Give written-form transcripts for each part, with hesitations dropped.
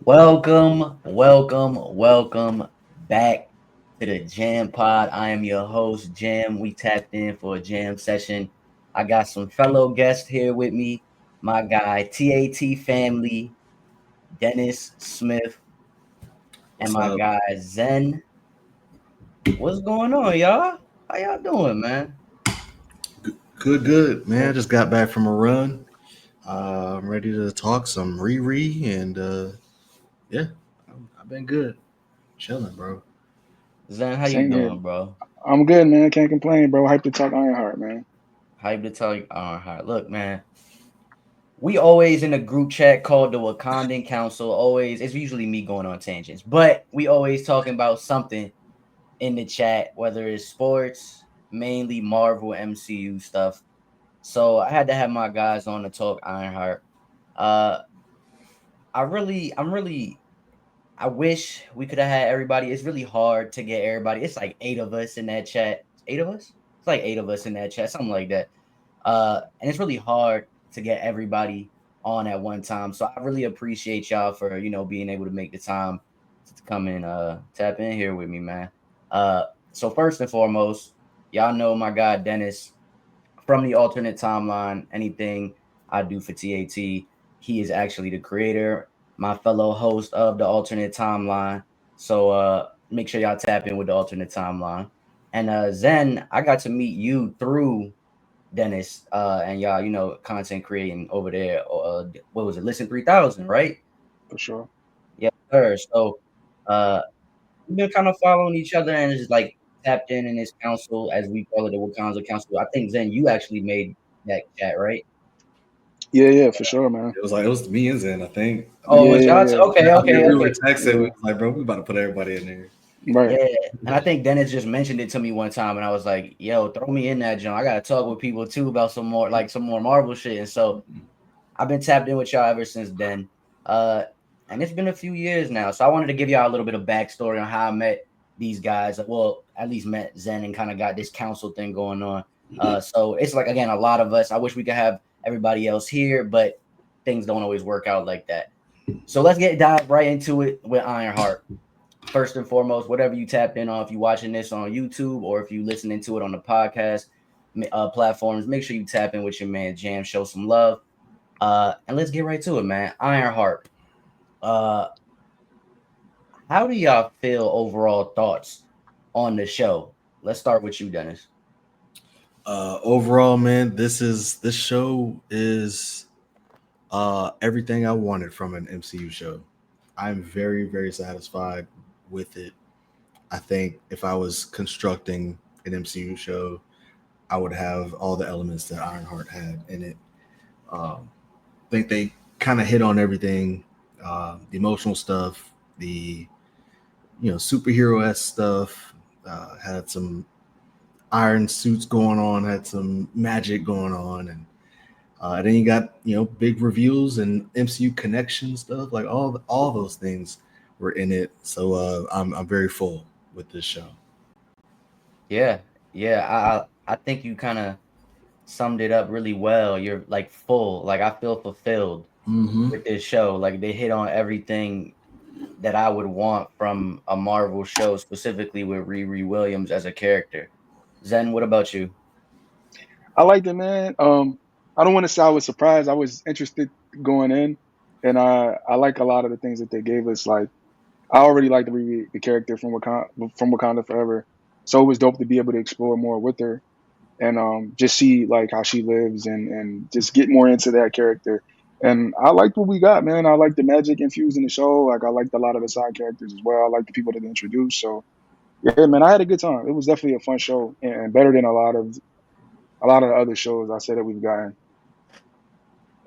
Welcome back to the Jam Pod. I am your host, Jam. We tapped in for a jam session. I got some fellow guests here with me. My guy, TAT family, Dennis Smith, and What's my up? guy, Zenn. What's going on, y'all? How y'all doing, man? Good, man. I just got back from a run. I'm ready to talk some Riri, and yeah, I've been good, chilling, bro. Zen, how you Same here. doing, bro? I'm good, man. Can't complain, bro. Hype to talk Ironheart, man. Hype to tell you. All right, look, man. We always in a group chat called the Wakandan Council. Always, it's usually me going on tangents, but we always talking about something in the chat, whether it's sports, mainly Marvel MCU stuff. So I had to have my guys on to talk Ironheart. Uh, I wish we could have had everybody. It's really hard to get everybody. It's like 8 of us in that chat. 8 of us? It's like 8 of us in that chat, something like that. And it's really hard to get everybody on at one time. So I really appreciate y'all for being able to make the time to come and tap in here with me, man. So first and foremost, y'all know my guy Dennis from the alternate timeline. Anything I do for TAT, he is actually the creator, my fellow host of the alternate timeline. So make sure y'all tap in with the alternate timeline. And Zen, I got to meet you through Dennis, and y'all, content creating over there. What was it? Listen 3000, right? For sure. Yeah, sir. So, uh, we've been kind of following each other and just like tapped in this council, as we call it, the Wakandan Council. I think Zen, you actually made that chat, right? Yeah, for sure, man. It was me and Zen. I think. Oh, it was y'all. Yeah, Okay, I mean, okay, we were okay. texting. We yeah. was like, bro, we about to put everybody in there. Right. Yeah, and I think Dennis just mentioned it to me one time, and I was like, "Yo, throw me in that joint. I gotta talk with people too about some more Marvel shit." And so I've been tapped in with y'all ever since then. Uh, and it's been a few years now. So I wanted to give y'all a little bit of backstory on how I met these guys. Well, at least met Zen and kind of got this council thing going on. So it's like again, a lot of us. I wish we could have everybody else here, but things don't always work out like that. So let's dive right into it with Ironheart. First and foremost, whatever you tapped in on, if you're watching this on YouTube or if you're listening to it on the podcast platforms, make sure you tap in with your man Jam, show some love. And let's get right to it, man. Ironheart. Uh, how do y'all feel overall thoughts on the show? Let's start with you, Dennis. Overall, man, this show is everything I wanted from an MCU show. I'm very, very satisfied with it. I think if I was constructing an MCU show, I would have all the elements that Ironheart had in it. I think they kind of hit on everything, the emotional stuff, the superhero esque stuff. Had some iron suits going on, had some magic going on, and then you got big reveals and MCU connection stuff. Like all those things were in it. So I'm very full with this show. Yeah, yeah. I think you kind of summed it up really well. You're like full. Like I feel fulfilled Mm-hmm. with this show. Like they hit on everything that I would want from a Marvel show, specifically with Riri Williams as a character. Zen, what about you? I liked it, man. I don't want to say I was surprised. I was interested going in, and I like a lot of the things that they gave us. Like I already liked the character from Wakanda Forever, so it was dope to be able to explore more with her and just see like how she lives and just get more into that character. And I liked what we got, man. I like the magic infused in the show. Like I liked a lot of the side characters as well. I like the people that they introduced. So yeah, man, I had a good time. It was definitely a fun show and better than a lot of the other shows I said that we've gotten.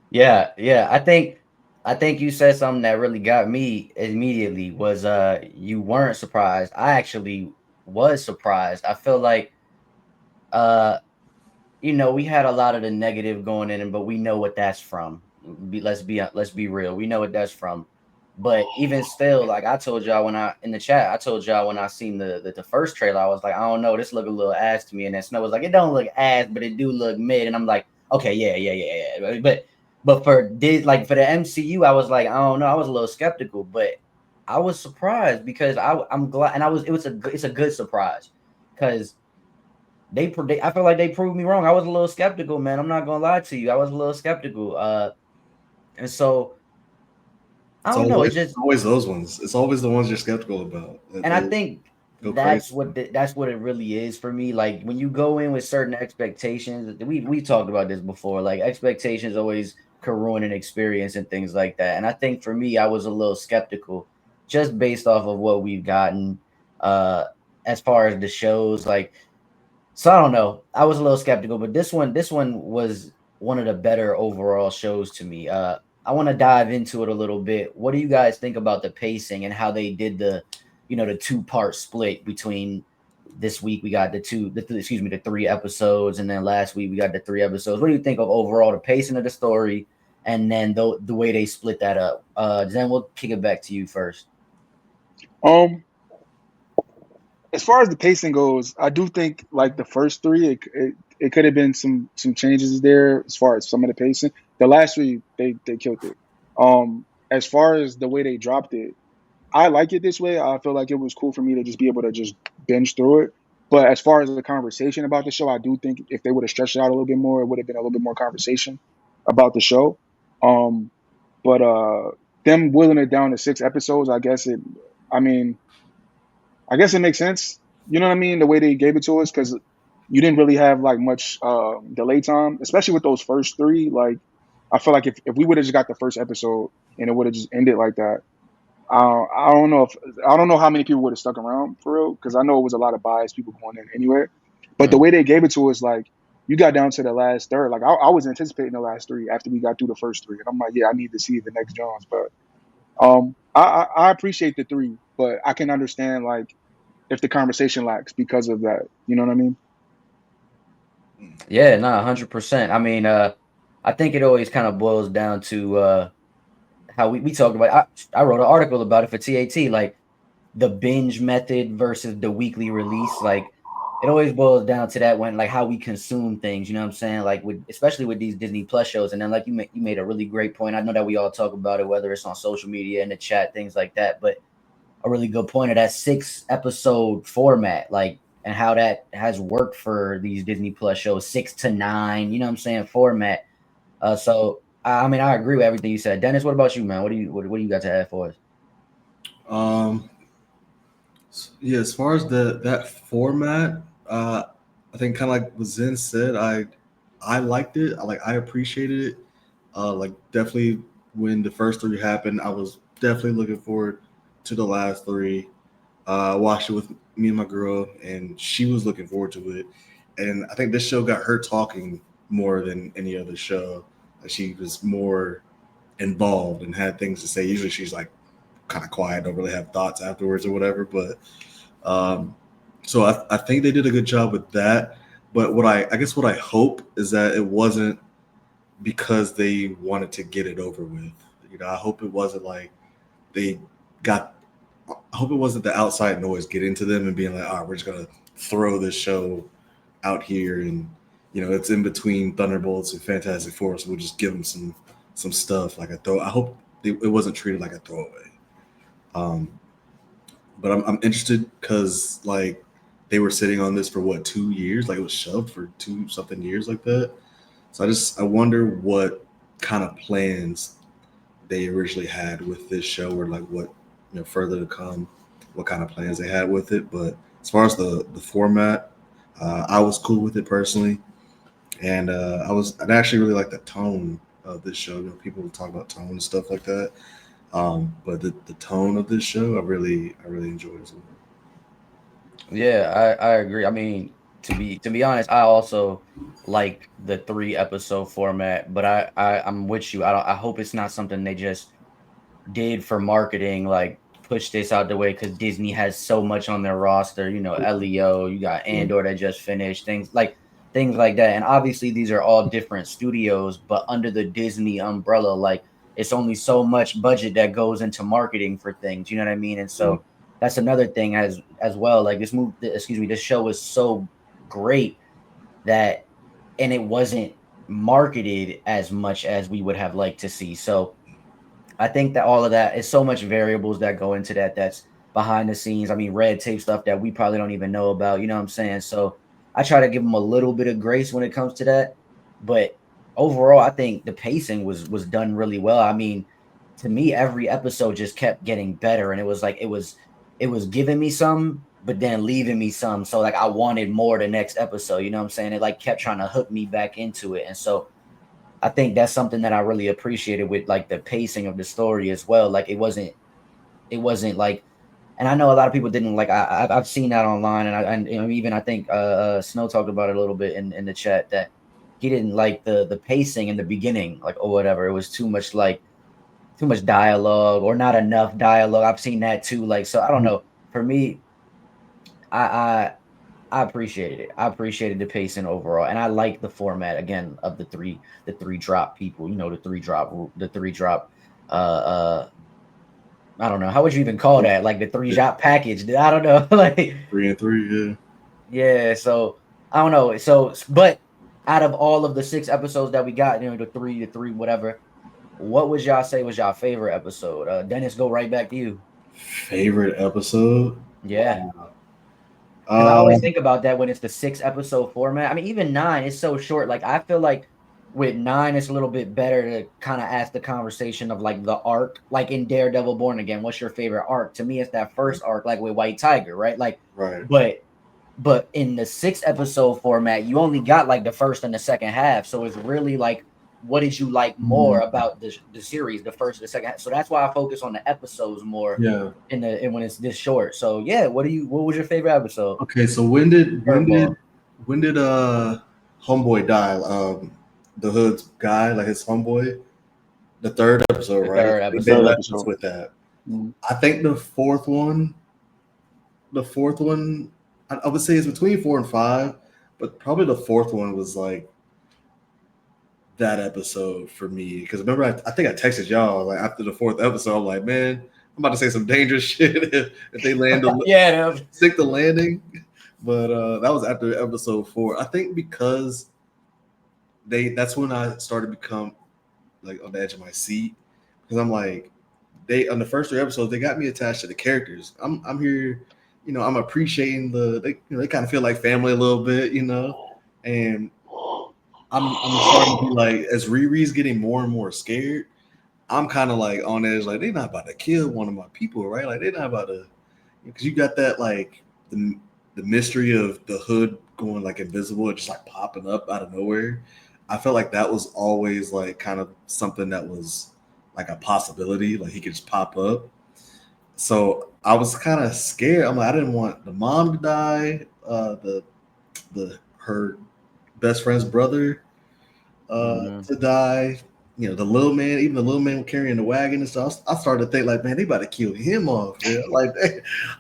Yeah, yeah. I think you said something that really got me immediately was you weren't surprised. I actually was surprised. I feel like uh we had a lot of the negative going in, but we know what that's from. Let's be real. We know what that's from. But even still, like I told y'all when I in the chat, I told y'all when I seen the first trailer, I was like, I don't know, this look a little ass to me. And then Snow was like, it don't look ass, but it do look mid. And I'm like, okay, yeah. But for this, like for the MCU, I was like, I don't know, I was a little skeptical, but I was surprised because I'm glad, and it's a good surprise because I feel like they proved me wrong. I was a little skeptical, man. I'm not gonna lie to you, I was a little skeptical. And so I It's don't know, always it's just. always those ones. It's always the ones you're skeptical about that And I they think go crazy. that's what it really is for me. Like when you go in with certain expectations, we talked about this before. Like expectations always can ruin an experience and things like that. And I think for me, I was a little skeptical just based off of what we've gotten uh as far as the shows. Like so I don't know. I was a little skeptical, but this one was one of the better overall shows to me. I want to dive into it a little bit. What do you guys think about the pacing and how they did the two-part split between this week we got the 3 episodes, and then last week we got the 3 episodes. What do you think of overall the pacing of the story and then the way they split that up? Then we'll kick it back to you first. Um, as far as the pacing goes, I do think like the first three, it could have been some changes there as far as some of the pacing. The last three, they killed it. As far as the way they dropped it, I like it this way. I feel like it was cool for me to just be able to just binge through it. But as far as the conversation about the show, I do think if they would have stretched it out a little bit more, it would have been a little bit more conversation about the show. Um, but them whittling it down to 6 episodes, I mean, I guess it makes sense. You know what I mean? The way they gave it to us, because you didn't really have like much delay time, especially with those first three. Like, I feel like if we would have just got the first episode and it would have just ended like that, I don't know if I don't know how many people would have stuck around for real, because I know it was a lot of biased people going in anywhere. But the way they gave it to us, like you got down to the last third, like I was anticipating the last three after we got through the first three, and I'm like, yeah, I need to see the next Jones. But I appreciate the three, but I can understand like if the conversation lacks because of that. You know what I mean? Yeah, no, 100%. I mean, I think it always kind of boils down to how we talked about. I wrote an article about it for TAT, like the binge method versus the weekly release. Like it always boils down to that when like how we consume things. You know what I'm saying? Like with especially with these Disney Plus shows. And then like you made a really great point. I know that we all talk about it, whether it's on social media in the chat, things like that. But a really good point of that 6 episode format, like and how that has worked for these Disney Plus shows, 6 to 9. You know what I'm saying? Format. So I mean, I agree with everything you said. Dennis, what about you, man? What do you got to add for us? Um, yeah, as far as that format, I think kind of like what Zen said, I liked it. I appreciated it. Like definitely when the first three happened, I was definitely looking forward to the last three. I watched it with me and my girl, and she was looking forward to it. And I think this show got her talking more than any other show. She was more involved and had things to say. Usually she's like kind of quiet, don't really have thoughts afterwards or whatever. But um, so I think they did a good job with that. But I guess what I hope is that it wasn't because they wanted to get it over with. I hope it wasn't like they got. I hope it wasn't the outside noise getting to them and being like, "Oh, we're just gonna throw this show out here," and it's in between Thunderbolts and Fantastic Four, so we'll just give them some stuff like a throw. I hope it wasn't treated like a throwaway. Um, but I'm interested because like they were sitting on this for what 2 years, like it was shoved for 2 something years like that. So I wonder what kind of plans they originally had with this show, or like what further to come, what kind of plans they had with it. But as far as the format, I was cool with it personally, and I actually really like the tone of this show. People talk about tone and stuff like that. But the tone of this show, I really enjoyed as well. Yeah, I agree. I mean, to be honest, I also like the 3 episode format, but I'm with you. I hope it's not something they just did for marketing, like push this out the way because Disney has so much on their roster. Leo, you got Andor that just finished, things like that. And obviously these are all different studios, but under the Disney umbrella, like it's only so much budget that goes into marketing for things. You know what I mean? And so that's another thing as well. Like this show was so great that, and it wasn't marketed as much as we would have liked to see. So I think that all of that is so much variables that go into that. That's behind the scenes. I mean, red tape stuff that we probably don't even know about. You know what I'm saying? So I try to give them a little bit of grace when it comes to that. But overall, I think the pacing was done really well. I mean, to me, every episode just kept getting better, and it was like it was giving me some, but then leaving me some. So like I wanted more the next episode. You know what I'm saying? It like kept trying to hook me back into it, and so I think that's something that I really appreciated with like the pacing of the story as well. Like it wasn't like, and I know a lot of people didn't like. I've seen that online, and even I think Snow talked about it a little bit in the chat that he didn't like the pacing in the beginning, like or whatever. It was too much like too much dialogue or not enough dialogue. I've seen that too. Like so, I don't know. For me, I I I appreciated it. I appreciated the pacing overall, and I like the format again of the three drop people. You know, the three drop. Uh, uh, I don't know how would you even call that? Like the three drop package. I don't know. Like 3 and 3, yeah. yeah. So I don't know. So but out of all of the 6 episodes that we got, you know, the three, whatever. What would y'all say was y'all favorite episode? Dennis, go right back to you. Favorite episode? Yeah. Wow. Because I always think about that when it's the 6 episode format. I mean, even 9 is so short. Like, I feel like with 9, it's a little bit better to kind of ask the conversation of like the arc, like in Daredevil Born Again. What's your favorite arc? To me, it's that first arc, like with White Tiger, right? Like, Right. but in the 6 episode format, you only got like the first and the second half. So it's really like, what did you like more about the series, the first and the second half? So that's why I focus on the episodes more Yeah. and when it's this short. So yeah, what was your favorite episode? Okay, so when did Homeboy die? The Hood's guy, like his homeboy. The third episode, The right? third They episode. left us with that. I think the fourth one, I would say it's between 4 and 5, but probably the fourth one was like that episode for me. Because remember, I think I texted y'all like after the fourth episode, I'm like, man, I'm about to say some dangerous shit if they land stick the landing. But that was after episode 4. I think because that's when I started to become like on the edge of my seat. Because I'm like, they on the first 3 episodes, they got me attached to the characters. I'm here, I'm appreciating they kind of feel like family a little bit, and I'm starting to be like, as Riri's getting more and more scared, I'm kind of like on edge, like they're not about to kill one of my people, right? Like they're not about to, because you got that like the mystery of the Hood going like invisible and just like popping up out of nowhere. I felt like that was always like kind of something that was like a possibility, like he could just pop up. So I was kind of scared. I'm like, I didn't want the mom to die, her best friend's brother to die. The little man, even the little man carrying the wagon and stuff. I started to think like, man, they about to kill him off. Man. Like,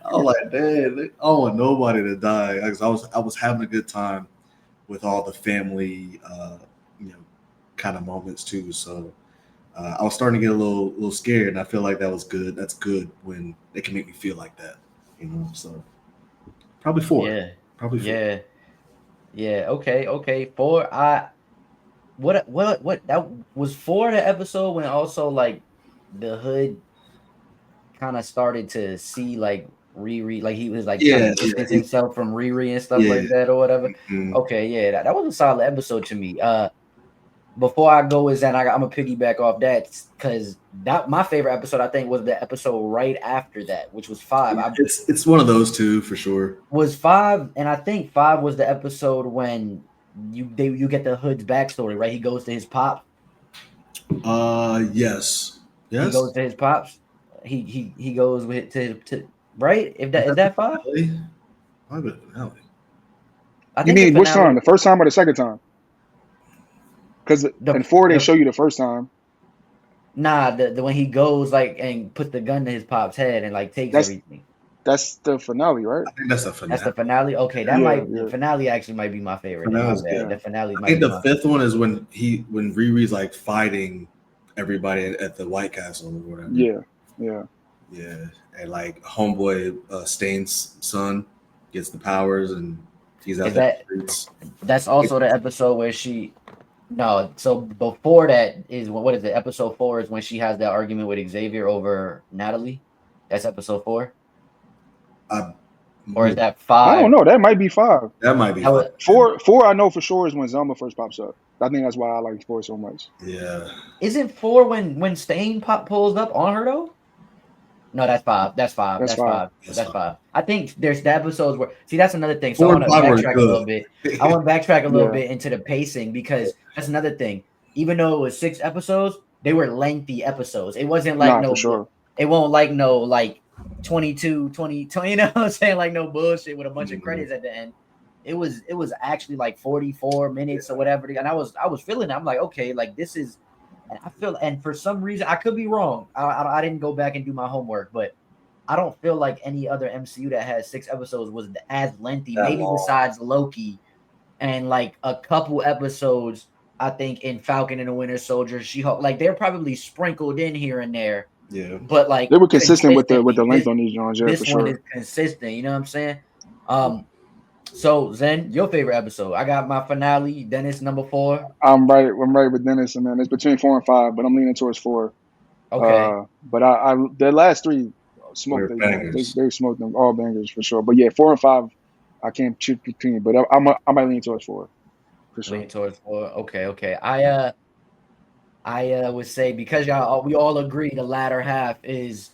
I was like, damn, I don't want nobody to die. I was having a good time with all the family, kind of moments too. So I was starting to get a little scared, and I feel like that was good. That's good when they can make me feel like that, So probably 4. Yeah. Probably 4. Yeah. Yeah. Okay. 4. What that was 4 the episode when also like the Hood kind of started to see like Riri, like he was like trying to distance himself from Riri and stuff like that or whatever. Okay, yeah, that was a solid episode to me. Before I go is that I'm gonna piggyback off that because that my favorite episode I think was the episode right after that, which was 5. It's one of those two for sure. Was 5, and I think 5 was the episode when you get the Hood's backstory, right? He goes to his pops. Yes. He goes to his pops. He goes with to right. If that is that 5. I bet finale. I think you mean which time? The first time or the second time? Because in 4 they show you the first time. Nah, the when he goes like and puts the gun to his pop's head and like takes everything. That's the finale, right? I think that's the finale. That's the finale. Okay, the finale actually might be my favorite. The finale. I think the 5th one is when Riri's like fighting everybody at the White Castle or whatever. Yeah. Yeah, and like homeboy Stain's son gets the powers and he's out Is there in that the streets. that's also the episode where she no, so before that is what is it? Episode 4 is when she has that argument with Xavier over Natalie. That's episode 4, I, or is that I don't 5? know. That might be 5. that might be That was, fun. 4 I know for sure is when Zelma first pops up. I think that's why I like 4 so much. Yeah, isn't 4 when Stain pulls up on her though? No, that's 5. That's 5. That's That's 5. 5. that's That's fine. 5. I think there's the episodes where see that's another thing. So I 4 want and to 5 were backtrack a little good. bit. I want to backtrack a little Yeah. bit into the pacing because that's another thing. Even though it was 6 episodes, they were lengthy episodes. It wasn't like Nah, for sure. it won't like no like 22, 20, 20, you know what I'm saying? Like no bullshit with a bunch of Mhm. credits at the end. It was actually like 44 minutes or whatever. And I was feeling it. I'm like, okay, like this is and I feel and for some reason I could be wrong. I didn't go back and do my homework, but I don't feel like any other MCU that has 6 episodes was as lengthy, That maybe long. besides Loki and like a couple episodes. I think in Falcon and the Winter Soldier, She-Hulk, like they're probably sprinkled in here and there, Yeah, but like They were consistent with the consistently, length on these Jones, yeah, this for one is sure. consistent. You know what I'm saying? So Zen, your favorite episode? I got my finale. Dennis number 4. I'm right with Dennis, and man, it's between 4 and 5, but I'm leaning towards 4. Okay, But I the last 3 smoked they're they joints. bangers. They smoked them all bangers for sure. But yeah, 4 and 5, I can't choose between. But I might lean towards 4 for sure. lean towards 4. Okay. I would say because we all agree the latter half is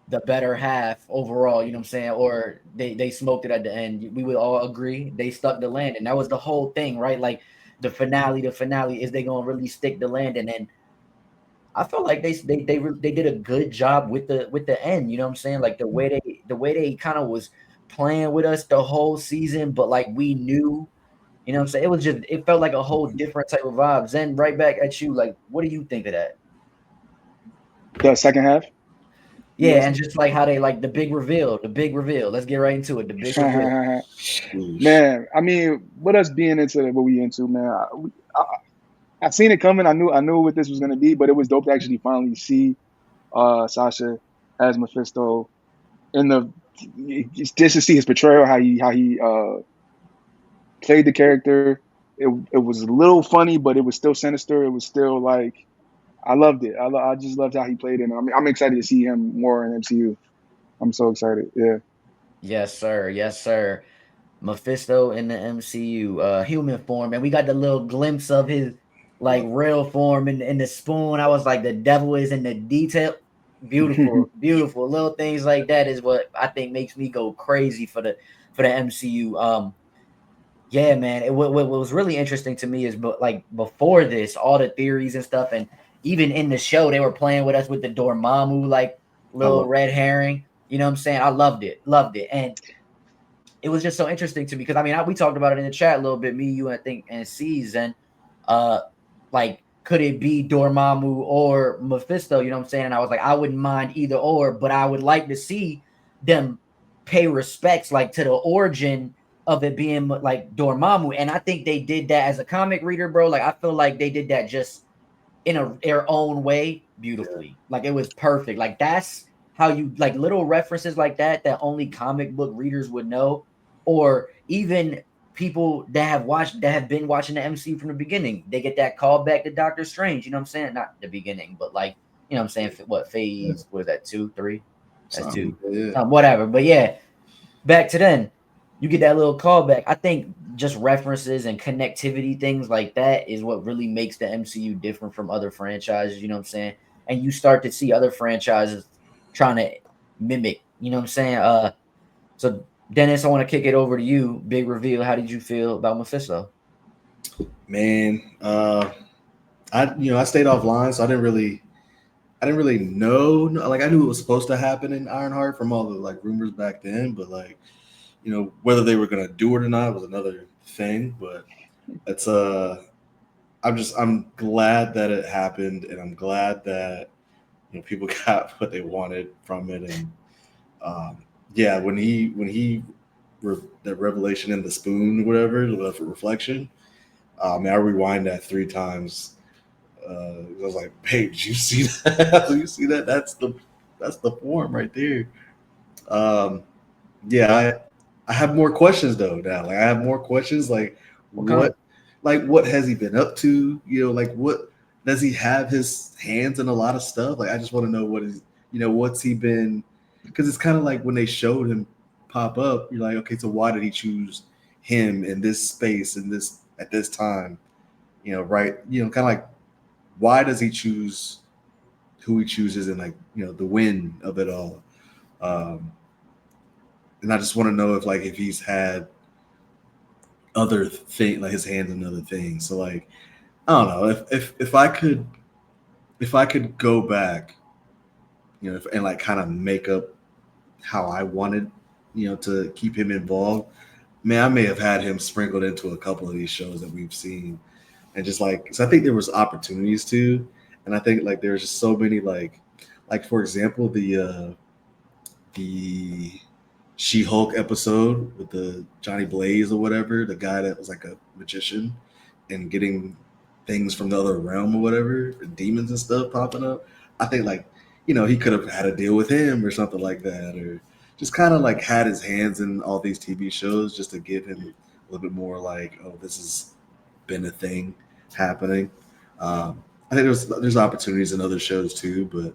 the better half overall, you know what I'm saying? Or they smoked it at the end. We would all agree they stuck the landing. That was the whole thing, right? Like the finale is they gonna really stick the landing? And I feel like they did a good job with the end, you know what I'm saying? Like the way they kind of was playing with us the whole season, but like we knew, you know what I'm saying? It felt like a whole different type of vibe. Zen, right back at you. Like, what do you think of that? The second half, you Yeah, and asking? just like how they like the big reveal. Let's get right into it. The big reveal. Sheesh. Man, I mean, with us being into what we into, man, I seen it coming. I knew what this was gonna be, but it was dope to actually finally see Sasha as Mephisto in the just to see his portrayal, how he played the character. It was a little funny, but it was still sinister. It was still like I loved it. I just loved how he played it. And I'm excited to see him more in MCU. I'm so excited. Yeah. Yes, sir. Yes, sir. Mephisto in the MCU, human form, and we got the little glimpse of his like real form in the spoon. I was like, the devil is in the detail. Beautiful, beautiful little things like that is what I think makes me go crazy for the MCU. Yeah, man. What was really interesting to me is, but like before this, all the theories and stuff, and even in the show, they were playing with us with the Dormammu, like I little love red herring. You know what I'm saying? I loved it, and it was just so interesting to me because I mean, we talked about it in the chat a little bit, me, you, I think, and C's, and uh, like, could it be Dormammu or Mephisto? You know what I'm saying? And I was like, I wouldn't mind either or, but I would like to see them pay respects like to the origin of it being like Dormammu, and I think they did that as a comic reader, bro. Like, I feel like they did that just in their own way beautifully. Like it was perfect. Like that's how you like little references like that only comic book readers would know, or even people that have been watching the MCU from the beginning. They get that call back to Doctor Strange. You know what I'm saying? Not the beginning, but like you know what I'm saying. What phase was that? 2, 3? That's 2. Yeah. Whatever. But yeah, back to then, you get that little callback. I think just references and connectivity, things like that, is what really makes the MCU different from other franchises. You know what I'm saying? And you start to see other franchises trying to mimic. You know what I'm saying? So Dennis, I want to kick it over to you. Big reveal. How did you feel about Mephisto? Man, I stayed offline, so I didn't really know. Like I knew it was supposed to happen in Ironheart from all the like rumors back then, but like whether they were gonna do it or not was another thing. But it's I'm glad that it happened, and I'm glad that people got what they wanted from it. And yeah, that revelation in the spoon, whatever, the reflection. Man, I rewind that 3 times I was like, "Babe, did you see that? Do you see that? That's the form right there." Um, yeah, I have more questions though now. Like I have more questions. What kind? What has he been up to? Like what does he have his hands in a lot of stuff? Like I just want to know what's he been? Because it's kind of like when they showed him pop up, you're like, okay, so why did he choose him in this space in this at this time? Right? Kind of like why does he choose who he chooses and like the win of it all? Um, and I just want to know if he's had other thing like his hands in other things. So like I don't know if I could go back, and like kind of make up how I wanted, to keep him involved. Man, I may have had him sprinkled into a couple of these shows that we've seen, and just like so I think there was opportunities too, and I think like there's just so many like for example the She-Hulk episode with the Johnny Blaze or whatever, the guy that was like a magician and getting things from the other realm or whatever, demons and stuff popping up. I think like, he could have had a deal with him or something like that, or just kind of like had his hands in all these TV shows just to give him a little bit more like, oh, this has been a thing happening. I think there's opportunities in other shows too, but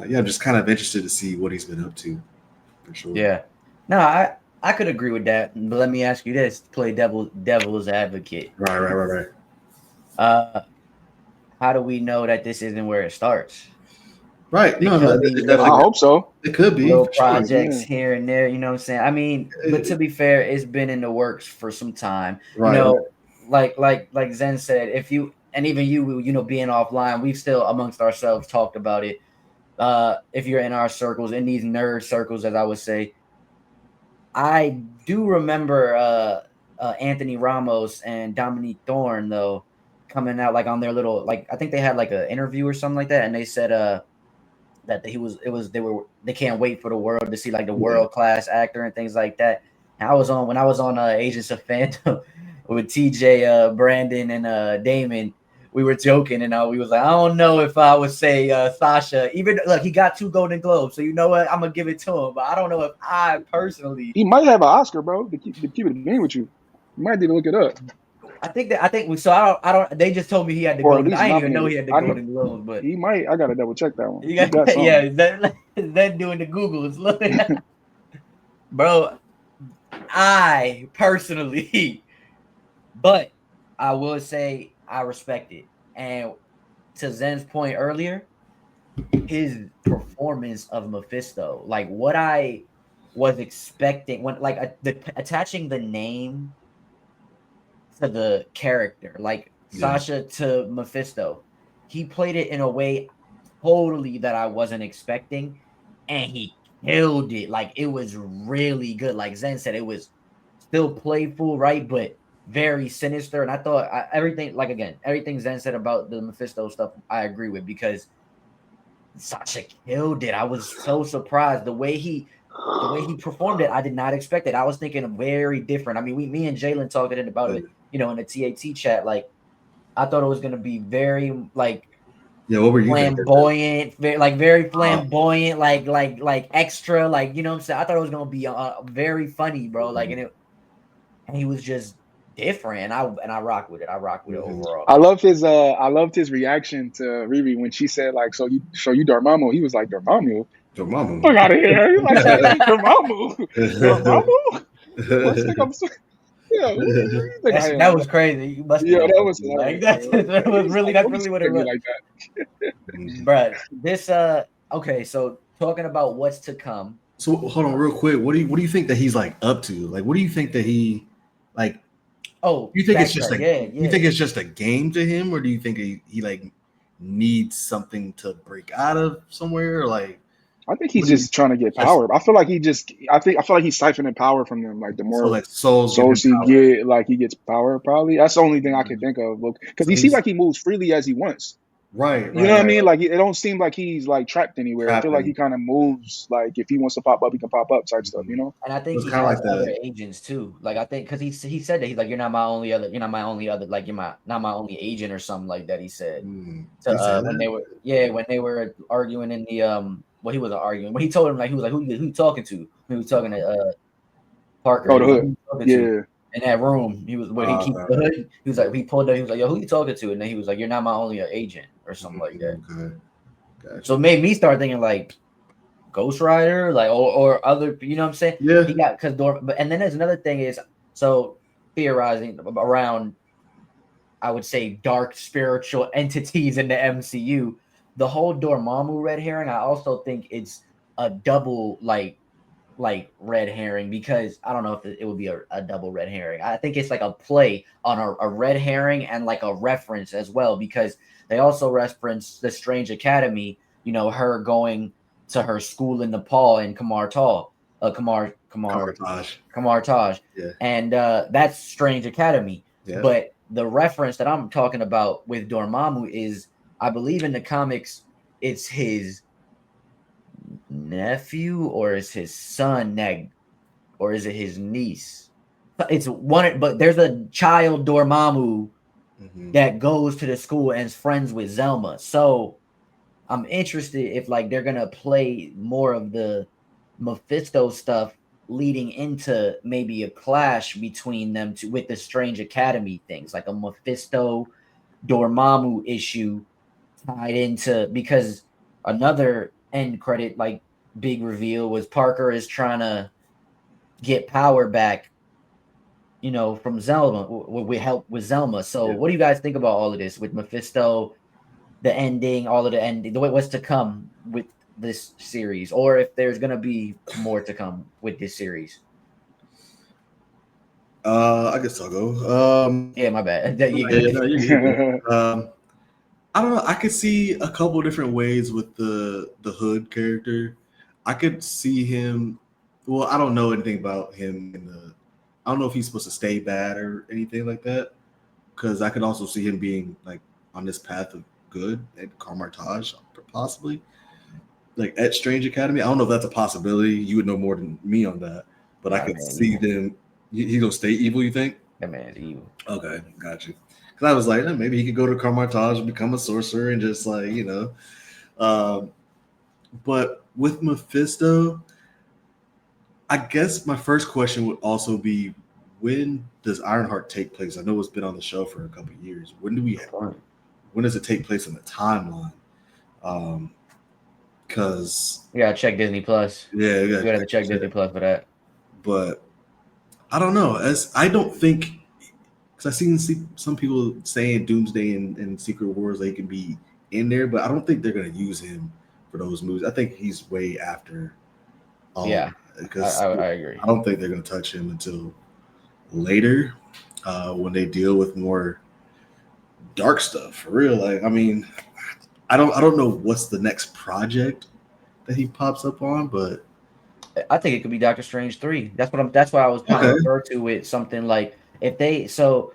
yeah, I'm just kind of interested to see what he's been up to. For sure. Yeah. No, I could agree with that. But let me ask you this: play devil's advocate. Right. How do we know that this isn't where it starts? Right. It could be I hope so. It could be little for sure. projects here and there. You know what I'm saying? I mean, but to be fair, it's been in the works for some time. Right. Like Zenn said, if you and even you, being offline, we've still amongst ourselves talked about it. If you're in our circles, in these nerd circles, as I would say, I do remember Anthony Ramos and Dominique Thorne though coming out like on their little like I think they had like an interview or something like that, and they said that they can't wait for the world to see like the world class actor and things like that. And when I was on Agents of Phantom with TJ, Brandon, and Damon. We were joking, and we was like, I don't know if I would say Sasha. Even look, he got 2 Golden Globes, so you know what? I'm gonna give it to him. But I don't know if I personally. He might have an Oscar, bro. To keep it game with you, you might need to look it up. I think we. So I don't. They just told me he had the Golden. I didn't even know he had the Golden Globes, but he might. I gotta double check that one. You got yeah. That doing the Googles, look, bro. I personally, but I will say I respect it. And to Zenn's point earlier, his performance of Mephisto, like what I was expecting when like attaching the name to the character, like Sasha to Mephisto, he played it in a way totally that I wasn't expecting, and he killed it. Like it was really good. Like Zenn said, it was still playful, right? But very sinister. And I thought everything Zenn said about the Mephisto stuff, I agree with because Sasha killed it. I was so surprised the way he performed it. I did not expect it. I was thinking very different. I mean, me and Jalen talked about it, in the TAT chat. Like, I thought it was gonna be very like. Yeah, what were you flamboyant, very flamboyant, like extra, like you know what I'm saying. I thought it was gonna be very funny, bro. Like and he was just different, and I rock with it. I rock with it overall. I loved his reaction to Riri when she said like, so you Dormammu. He was like Dormammu. Dormammu. Fuck out of here. He like Dormammu. Dormammu. What's the Yeah, that was crazy. You must that was like that's really what it was. Like that. Bruh, this okay, so talking about what's to come. So hold on real quick. What do you think that he's like up to? Like what do you think that he like you think it's just you think it's just a game to him, or do you think he like needs something to break out of somewhere, or like I think he's just trying to get power. I feel like I feel like he's siphoning power from them. Like the more souls he get, like he gets power. Probably that's the only thing I can think of. Look, because he seems like he moves freely as he wants. Right, You know right, what I right, mean? right. Like it don't seem like he's like trapped anywhere. I feel like he Trapping. kind of moves. Like if he wants to pop up, he can pop up type stuff. You Mhm. know? And I think It's he kind of has like other the agents too. Like I think because he said that he's like you're not my only other like you're my not my only agent or something like that. He said to he said when that. they were when they were arguing in the well he wasn't arguing but he told him like he was like who you talking to? He was talking to Parker. Oh, He the was like hood. who you talking to? Yeah. In that room, he was where he keeps the Okay. hood. He was like he pulled up. He was like yo who you talking to? And then he was like you're not my only agent or something like that. Okay. So Gotcha. it made me start thinking like Ghost Rider, like or other, you know what I'm saying? Yeah. He got because but and then there's another thing is so theorizing around, I would say dark spiritual entities in the MCU. The whole Dormammu red herring, I also think it's a double like red herring because I don't know if it would be a double red herring. I think it's like a play on a red herring and like a reference as well because they also reference the Strange Academy. You know, her going to her school in Nepal in Camartage. Kamar Taj, Yeah. and that's Strange Academy. Yeah. But the reference that I'm talking about with Dormammu is, I believe in the comics, it's his nephew or is his son that or is it his niece? It's one, but there's a child Dormammu hmm that goes to the school and is friends with Zelma. So I'm interested if like they're gonna play more of the Mephisto stuff leading into maybe a clash between them to with the Strange Academy things, like a Mephisto Dormammu issue tied into because another end credit like big reveal was Parker is trying to get power back, you know, from Zelma with help with Zelma. So Yeah. what do you guys think about all of this with Mephisto, the ending, all of the ending, the way what's to come with this series, or if there's gonna be more to come with this series? I guess I'll go. Yeah, my bad. Yeah, you Yeah, good. no, you're good. I don't know. I could see a couple different ways with the Hood character. I could see him. Well, I don't know anything about him in the. I don't know if he's supposed to stay bad or anything like that. Because I could also see him being like on this path of good at Carmartage, possibly like at Strange Academy. I don't know if that's a possibility. You would know more than me on that, but I Nah, could man, see evil. them. He gonna stay evil. You think? That man's evil. Okay, got you. Because I was like, maybe he could go to Carmartage and become a sorcerer and just like Um, but with Mephisto, I guess my first question would also be, when does Ironheart take place? I know it's been on the show for a couple of years. Good point. When does it take place in the timeline? Because You gotta check Disney Plus. yeah, You gotta have to check Disney Plus for that. but I don't know. As I don't think, because I've seen some people saying Doomsday and Secret Wars they can be in there, but I don't think they're gonna use him for those movies. I think he's way after all Yeah, because I agree. I don't think they're gonna touch him until later when they deal with more dark stuff for real. Like, I mean, I don't know what's the next project that he pops up on, but I think it could be Doctor Strange 3. That's what I was trying to okay, refer to with something like if they so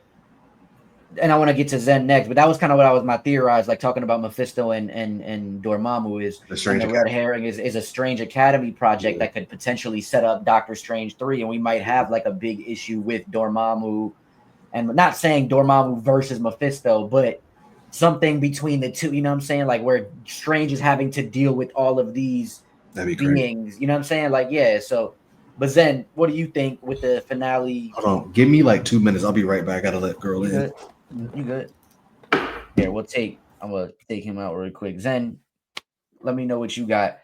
and I want to get to Zen next, but that was kind of what I was my theorized, like talking about Mephisto and Dormammu is the and Strange the Red Academy. Herring is a Strange Academy project Yeah, that could potentially set up Doctor Strange 3, and we might have like a big issue with Dormammu, and not saying Dormammu versus Mephisto, but something between the two, you know what I'm saying? Like where Strange is having to deal with all of these that'd be crazy. beings, you know what I'm saying? Like, yeah, so but Zen, what do you think with the finale? Hold on, give me like 2 minutes. I'll be right back. I gotta let girl You in. good? You good? Here, I'm gonna take him out real quick. Zen, let me know what you got.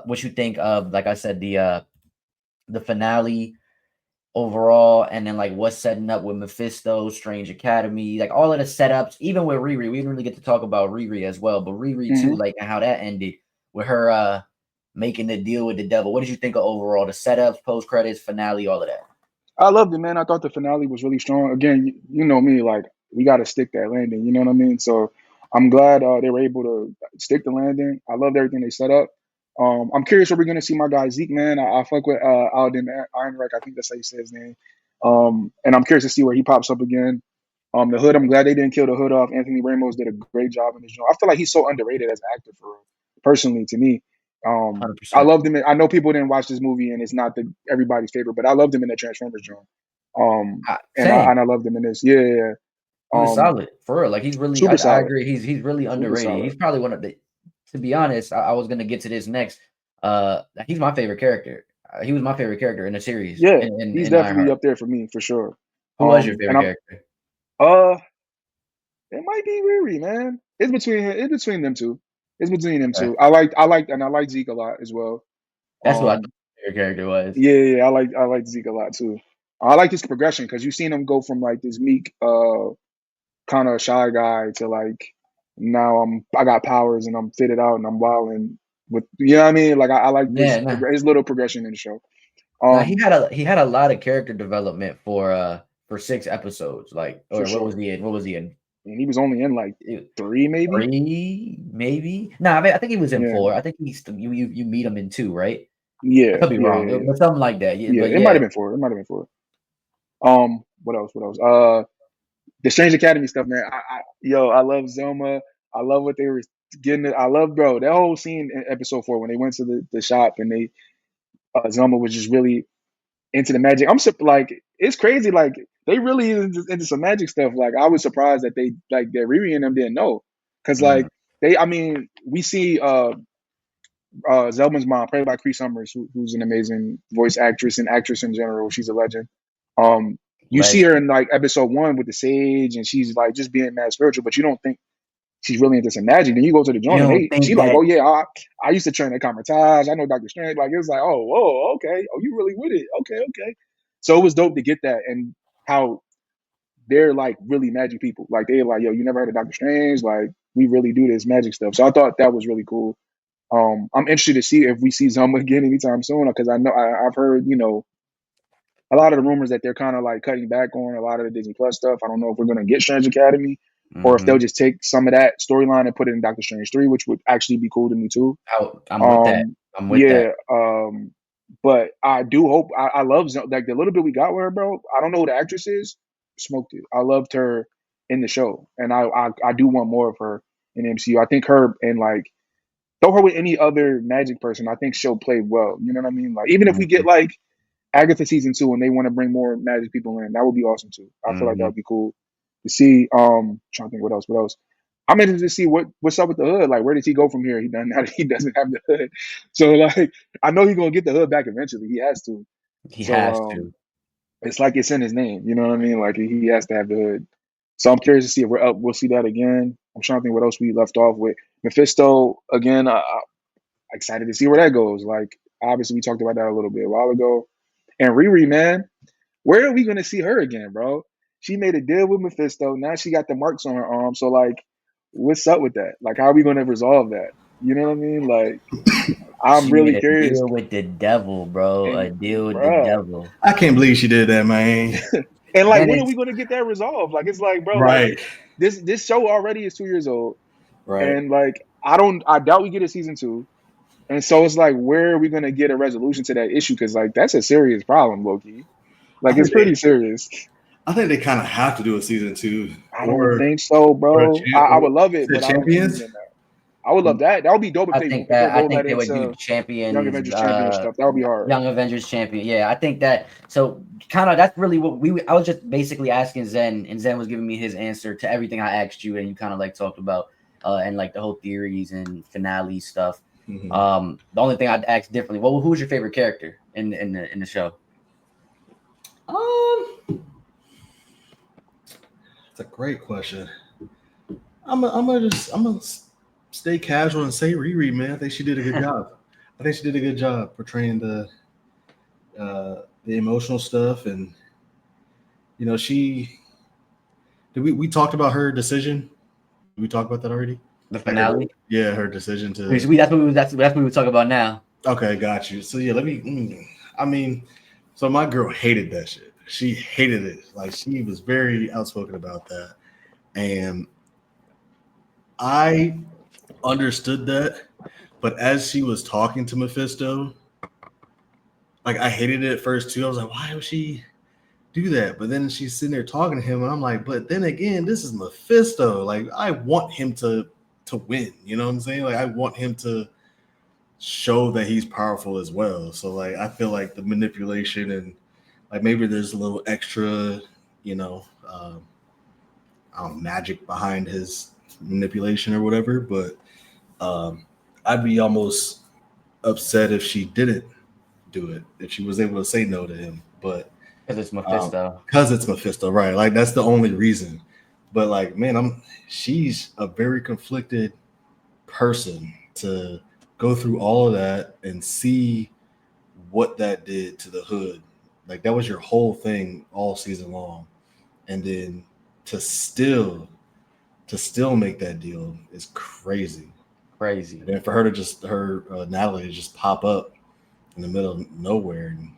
What you think of, like I said, the finale overall, and then like what's setting up with Mephisto, Strange Academy, like all of the setups, even with Riri. We didn't really get to talk about Riri as well, but Riri too, hmm like and how that ended with her making the deal with the devil. What did you think of overall the setups, post credits, finale, all of that? I loved it, man. I thought the finale was really strong. Again, you know me, like we got to stick that landing. You know what I mean? So I'm glad they were able to stick the landing. I loved everything they set up. I'm curious what we're gonna see my guy Zeke, man. I fuck with Alden Ironreich. I think that's how you say his name. And I'm curious to see where he pops up again. The Hood, I'm glad they didn't kill the Hood off. Anthony Ramos did a great job in this joint. I feel like he's so underrated as an actor for real. Personally, to me, I 100%. loved him. I know people didn't watch this movie, and it's not everybody's favorite, but I loved him in the Transformers joint. And Same. I loved him in this. Yeah. He was solid for real. Like he's really. Super I solid. agree. He's really underrated. solid. He's probably one of the. To be honest, I was gonna get to this next. He's my favorite character. He was my favorite character in the series. Yeah, in he's definitely Ironheart. up there for me for sure. Who was your favorite character? It might be Riri, man. It's between them two. It's between them Okay. two. I like Zeke a lot as well. That's what I thought your character was. Yeah, I like Zeke a lot too. I like his progression because you've seen him go from like this meek, kind of shy guy to like now I got powers and I'm fitted out and I'm wilding with, you know what I mean? Like I like this his little progression in the show. He had a lot of character development for 6 episodes. Like, or what was he in? What was he in? And he was only in like 3, maybe. 3, maybe. No, I think he was in 4. I think you meet him in 2, right? Yeah, I could be wrong, but something like that. Yeah, it might have been 4. It might have been 4. What else? The Strange Academy stuff, man. I love Zelma. I love what they were getting. I love, bro, that whole scene in episode 4 when they went to the shop and they Zelma was just really into the magic. Like, it's crazy. Like, they really into some magic stuff. Like, I was surprised that that Riri and them didn't know, because like we see Zelma's mom, played by Cree Summers, who's an amazing voice actress and actress in general. She's a legend. You see her in like episode 1 with the sage, and she's like just being mad spiritual, but you don't think she's really into some magic. Then you go to the joint, and she's like, "Oh yeah, I used to train at Comertage. I know Dr. Strange." Like, it was like, "Oh, whoa, okay. Oh, you really with it? Okay." So it was dope to get that, and how they're like really magic people. Like, they're like, "Yo, you never heard of Dr. Strange? Like, we really do this magic stuff." So I thought that was really cool. I'm interested to see if we see Zelma again anytime soon, because I know I've heard, a lot of the rumors that they're kind of like cutting back on a lot of the Disney Plus stuff. I don't know if we're going to get Strange Academy or if they'll just take some of that storyline and put it in Doctor Strange 3, which would actually be cool to me too. I'm with that. I'm with that. But I do hope, I love, like, the little bit we got with her, bro. I don't know who the actress is. Smoked it. I loved her in the show, and I do want more of her in the MCU. I think her, and like, throw her with any other magic person, I think she'll play well. You know what I mean? Like, even if we get like Agatha season 2 and they want to bring more magic people in, that would be awesome too. I feel like that would be cool to see. Trying to think what else. I'm interested to see what's up with the Hood. Like, where does he go from here? He doesn't have the Hood. So like, I know he's gonna get the Hood back eventually. He has to. He has to. It's like it's in his name. You know what I mean? Like, he has to have the Hood. So I'm curious to see if we'll see that again. I'm trying to think what else we left off with. Mephisto again. I'm excited to see where that goes. Like, obviously we talked about that a little bit a while ago. And Riri, man, where are we going to see her again, bro? She made a deal with Mephisto. Now she got the marks on her arm. So, like, what's up with that? Like, how are we going to resolve that? You know what I mean? Like, I'm really curious. A deal with the devil, bro. A deal with the devil. I can't believe she did that, man. And like, when are we going to get that resolved? Like, it's like, bro, right? Like, this show already is 2 years old, right? And like, I doubt we get a season 2. And so it's like, where are we going to get a resolution to that issue? Because like, that's a serious problem, Loki. Like, it's pretty serious. I think they kind of have to do a season 2. I don't think so, bro. I would love it, but Champions. I would love that. That would be dope if I think they would do Champions, Young Avengers Champion stuff. That would be hard. Young Avengers Champion. Yeah, I think that. So kind of that's really what I was just basically asking Zenn, and Zenn was giving me his answer to everything I asked you, and you kind of like talked about and like the whole theories and finale stuff. The only thing I'd ask differently. Well, who's your favorite character in the show? It's a great question. I'm gonna stay casual and say Riri, man. I think she did a good job. I think she did a good job portraying the emotional stuff, and we talked about her decision. Did we talk about that already? The finale. Yeah, her decision to. That's what we talk about now. Okay, got you. So yeah, so my girl hated that shit. She hated it. Like, she was very outspoken about that, and I understood that. But as she was talking to Mephisto, like, I hated it at first too. I was like, why was she do that. But then she's sitting there talking to him, and I'm like, but then again, this is Mephisto. Like, I want him to win. You know what I'm saying? Like, I want him to show that he's powerful as well. So like, I feel like the manipulation and like maybe there's a little extra, you know, I don't know, magic behind his manipulation or whatever. But I'd be almost upset if she didn't do it, if she was able to say no to him. But Because it's Mephisto. because it's Mephisto, right? Like that's the only reason. But like, man, she's a very conflicted person to go through all of that and see what that did to the hood. Like that was your whole thing all season long, and then to still make that deal is crazy. Crazy. And then for her to just Natalie to just pop up in the middle of nowhere, and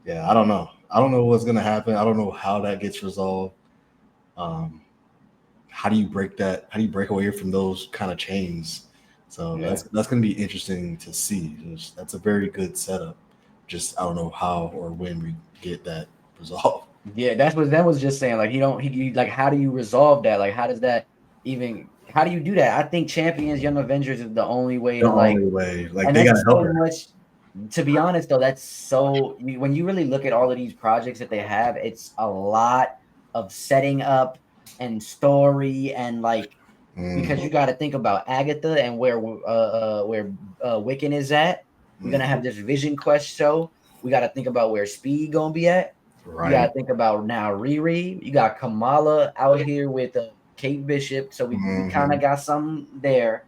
yeah, I don't know. I don't know what's gonna happen. I don't know how that gets resolved. Um, how do you break that? How do you break away from those kind of chains? So Yeah. that's going to be interesting to see. That's a very good setup. Just I don't know how or when we get that resolved. Yeah, that's what Zen was just saying. Like he like how do you resolve that? Like how does that even how do you do that? I think Champions Young Avengers is the only way The to like, only way, like and they got to that's help so her. much. To be honest though, that's so when you really look at all of these projects that they have, it's a lot of setting up and story and like because you got to think about Agatha and where Wiccan is at. We're gonna have this Vision Quest show. We got to think about where Speed gonna be at. You got Right. to think about now Riri. You got Kamala out here with Kate Bishop, so we kind of got something there.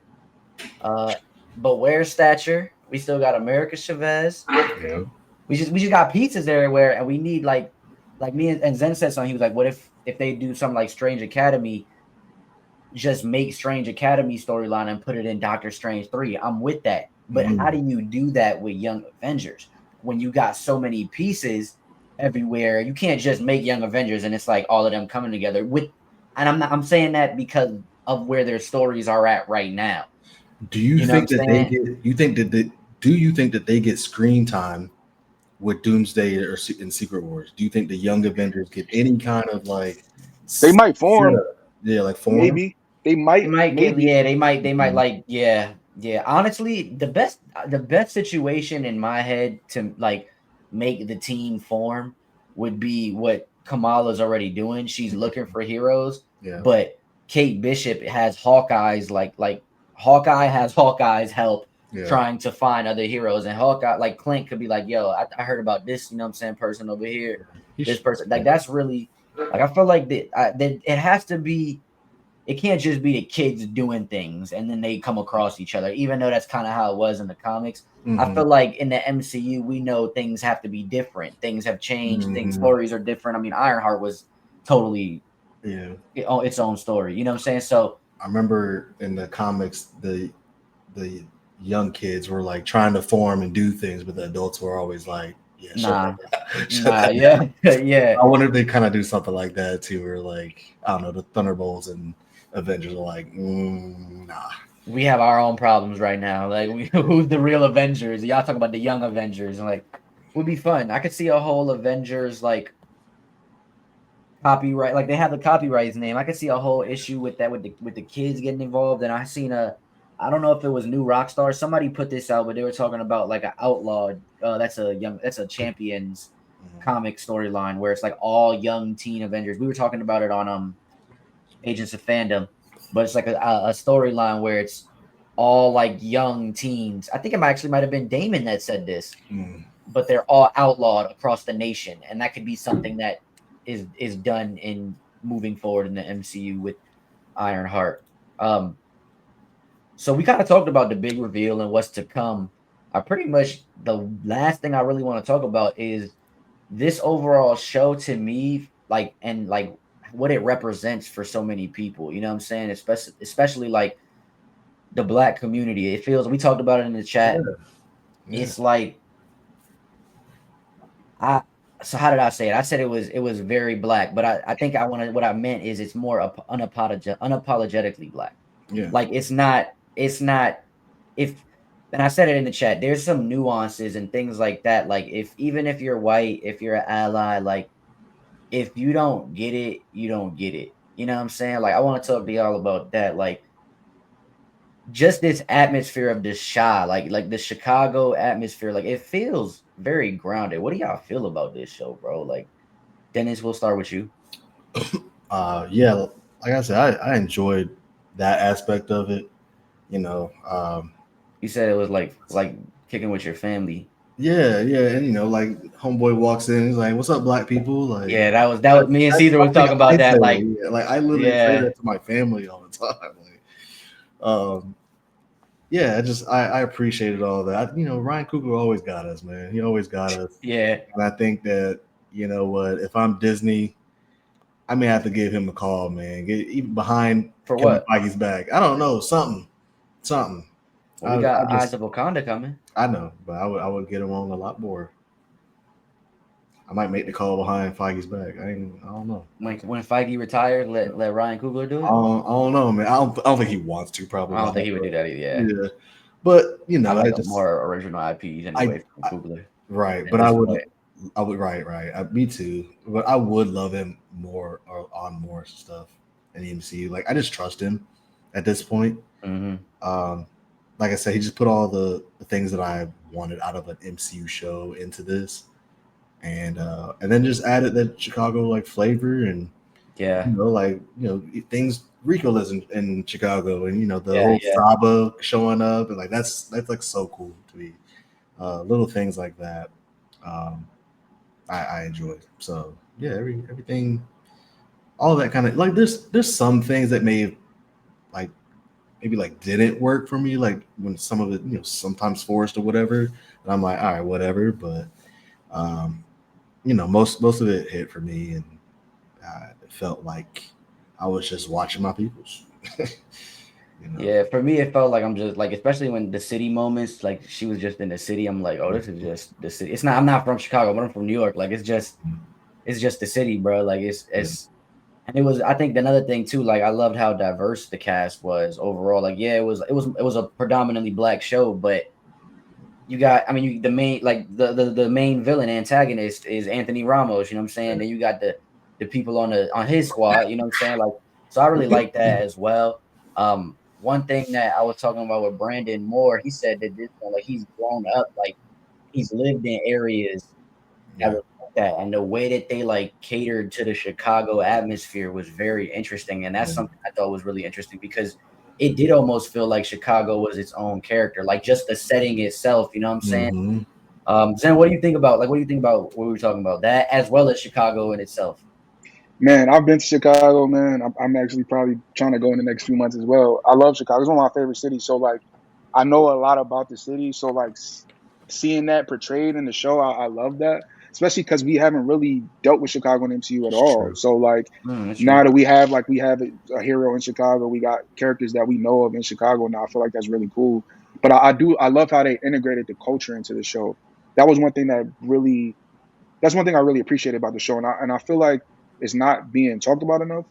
Uh, but where's Thatcher? We still got America Chavez. Yeah. We just got pizzas everywhere, and we need like me and Zen said something. He was like, "What if they do something like Strange Academy? Just make Strange Academy storyline and put it in Doctor Strange 3." I'm with that, but how do you do that with Young Avengers when you got so many pieces everywhere? You can't just make Young Avengers and it's like all of them coming together with. And I'm saying that because of where their stories are at right now. Do you You know what I'm think that they saying? get? You think that do you think that they get screen time with Doomsday or in Secret Wars? Do you think the Young Avengers get any kind of like They might form, setup? Yeah, like form. maybe. They They might, might get maybe. yeah, they might Mhm. like yeah. Honestly, the best situation in my head to like make the team form would be what Kamala's already doing. She's looking for heroes, Yeah. but Kate Bishop has Hawkeye's like Hawkeye has Hawkeye's help Yeah. trying to find other heroes, and Hawkeye like Clint could be like, "Yo, I heard about this, you know what I'm saying, person over here, this person." Like that's really like I feel like that it has to be it can't just be the kids doing things and then they come across each other, even though that's kind of how it was in the comics. I Mhm. feel like in the MCU, we know things have to be different. Things have changed. Things Mhm. stories are different. I mean, Ironheart was totally Yeah. its own story. You know what I'm saying? So I remember in the comics the young kids were like trying to form and do things, but the adults were always like, "Yeah, shut nah, that down. Shut nah, that yeah, down." yeah. I wonder if they kind of do something like that too, where like I don't know, the Thunderbolts and Avengers are like, nah. We have our own problems right now. Like, who's the real Avengers? Y'all talking about the young Avengers, and like, would be fun. I could see a whole Avengers like copyright, like they have the copyrights name. I could see a whole issue with that with the kids getting involved. And I seen I don't know if it was New Rockstar. Somebody put this out, but they were talking about like an outlaw. That's a Champions comic storyline where it's like all young teen Avengers. We were talking about it on Agents of Fandom, but it's like a storyline where it's all like young teens. I think it might have been Damon that said this, Mm. but they're all outlawed across the nation, and that could be something that is done in moving forward in the MCU with Ironheart. Um, so we kind of talked about the big reveal and what's to come. I pretty much the last thing I really want to talk about is this overall show to me, like and like what it represents for so many people. You know what I'm saying? Especially like the black community. It feels we talked about it in the chat. Yeah, yeah, It's like I so how did I say it? I said it was very black, but I think I want to what I meant is it's more unapologetically black. yeah, Like it's not if and I said it in the chat. There's some nuances and things like that. Like if even if you're white, if you're an ally, like if you don't get it, you don't get it. You know what I'm saying? Like I want to talk to y'all about that. Like just this atmosphere of the Chi, like the Chicago atmosphere, like it feels very grounded. What do y'all feel about this show, bro? Like Dennis, we'll start with you. Yeah, like I said, I enjoyed that aspect of it. You know, You said it was like kicking with your family. yeah, and like homeboy walks in, he's like, "What's up, black people?" Like, Yeah, that was me and that's Caesar was something talking about I that. say. Like, Yeah, like I literally say yeah, that to my family all the time. Like, yeah, I appreciated all that. Ryan Coogler always got us, man. He always got us, yeah. and I think that you know what, if I'm Disney, I may have to give him a call, man. Get even behind For Kevin what? Feige's back. I don't know, something. Well, we I got Eyes just of Wakanda coming. I know, but I would get him on a lot more. I might make the call behind Feige's back. I don't know. When Feige retired, let Ryan Coogler do it. I don't know, man. I don't think he wants to. Probably I don't not. think he would But do that either. Yeah, yeah, but I I like a just more original IPs I, anyway from I Coogler right. at But this point. I would right. Me too. But I would love him more or on more stuff in the MCU. Like I just trust him at this point. Hmm. Um, like I said, he just put all the things that I wanted out of an MCU show into this, and then just added that Chicago like flavor and Yeah, things Rico lives in Chicago, and the yeah, whole yeah. Saba showing up, and like that's like so cool to me. Little things like that, um, I enjoyed. So yeah, everything, all that kind of like there's some things that may have like maybe like didn't work for me, like when some of it sometimes forced or whatever, and I'm like, all right, whatever, but um, most of it hit for me, and it felt like I was just watching my peoples. you know. Yeah, for me, it felt like I'm just like, especially when the city moments, like she was just in the city. I'm like, oh, this is just the city. It's not. I'm not from Chicago, but I'm from New York. Like, it's just the city, bro. Like, Yeah. and it was. I think another thing too. Like, I loved how diverse the cast was overall. Like, yeah, it was a predominantly black show, but you got. I mean, the main like the main villain antagonist is Anthony Ramos. You know what I'm saying? Then you got the people on his squad. You know what I'm saying? Like, so I really like that as well. One thing that I was talking about with Brandon Moore, he said that this like he's grown up, like he's lived in areas that Yeah. was like that, and the way that they like catered to the Chicago atmosphere was very interesting, and that's Yeah. something I thought was really interesting because it did almost feel like Chicago was its own character, like just the setting itself. You know what I'm saying? Mm-hmm. Zen, what do you think about like what do you think about what we were talking about that as well as Chicago in itself? Man, I've been to Chicago, man. I'm actually probably trying to go in the next few months as well. I love Chicago. It's one of my favorite cities. So like, I know a lot about the city. So like, seeing that portrayed in the show, I love that. Especially because we haven't really dealt with Chicago and MCU at It's all. true. So like, That's now true. that we have a hero in Chicago, we got characters that we know of in Chicago now. I feel like that's really cool. But I love how they integrated the culture into the show. That was one thing that really that's one thing I really appreciate about the show, and I feel like it's not being talked about enough.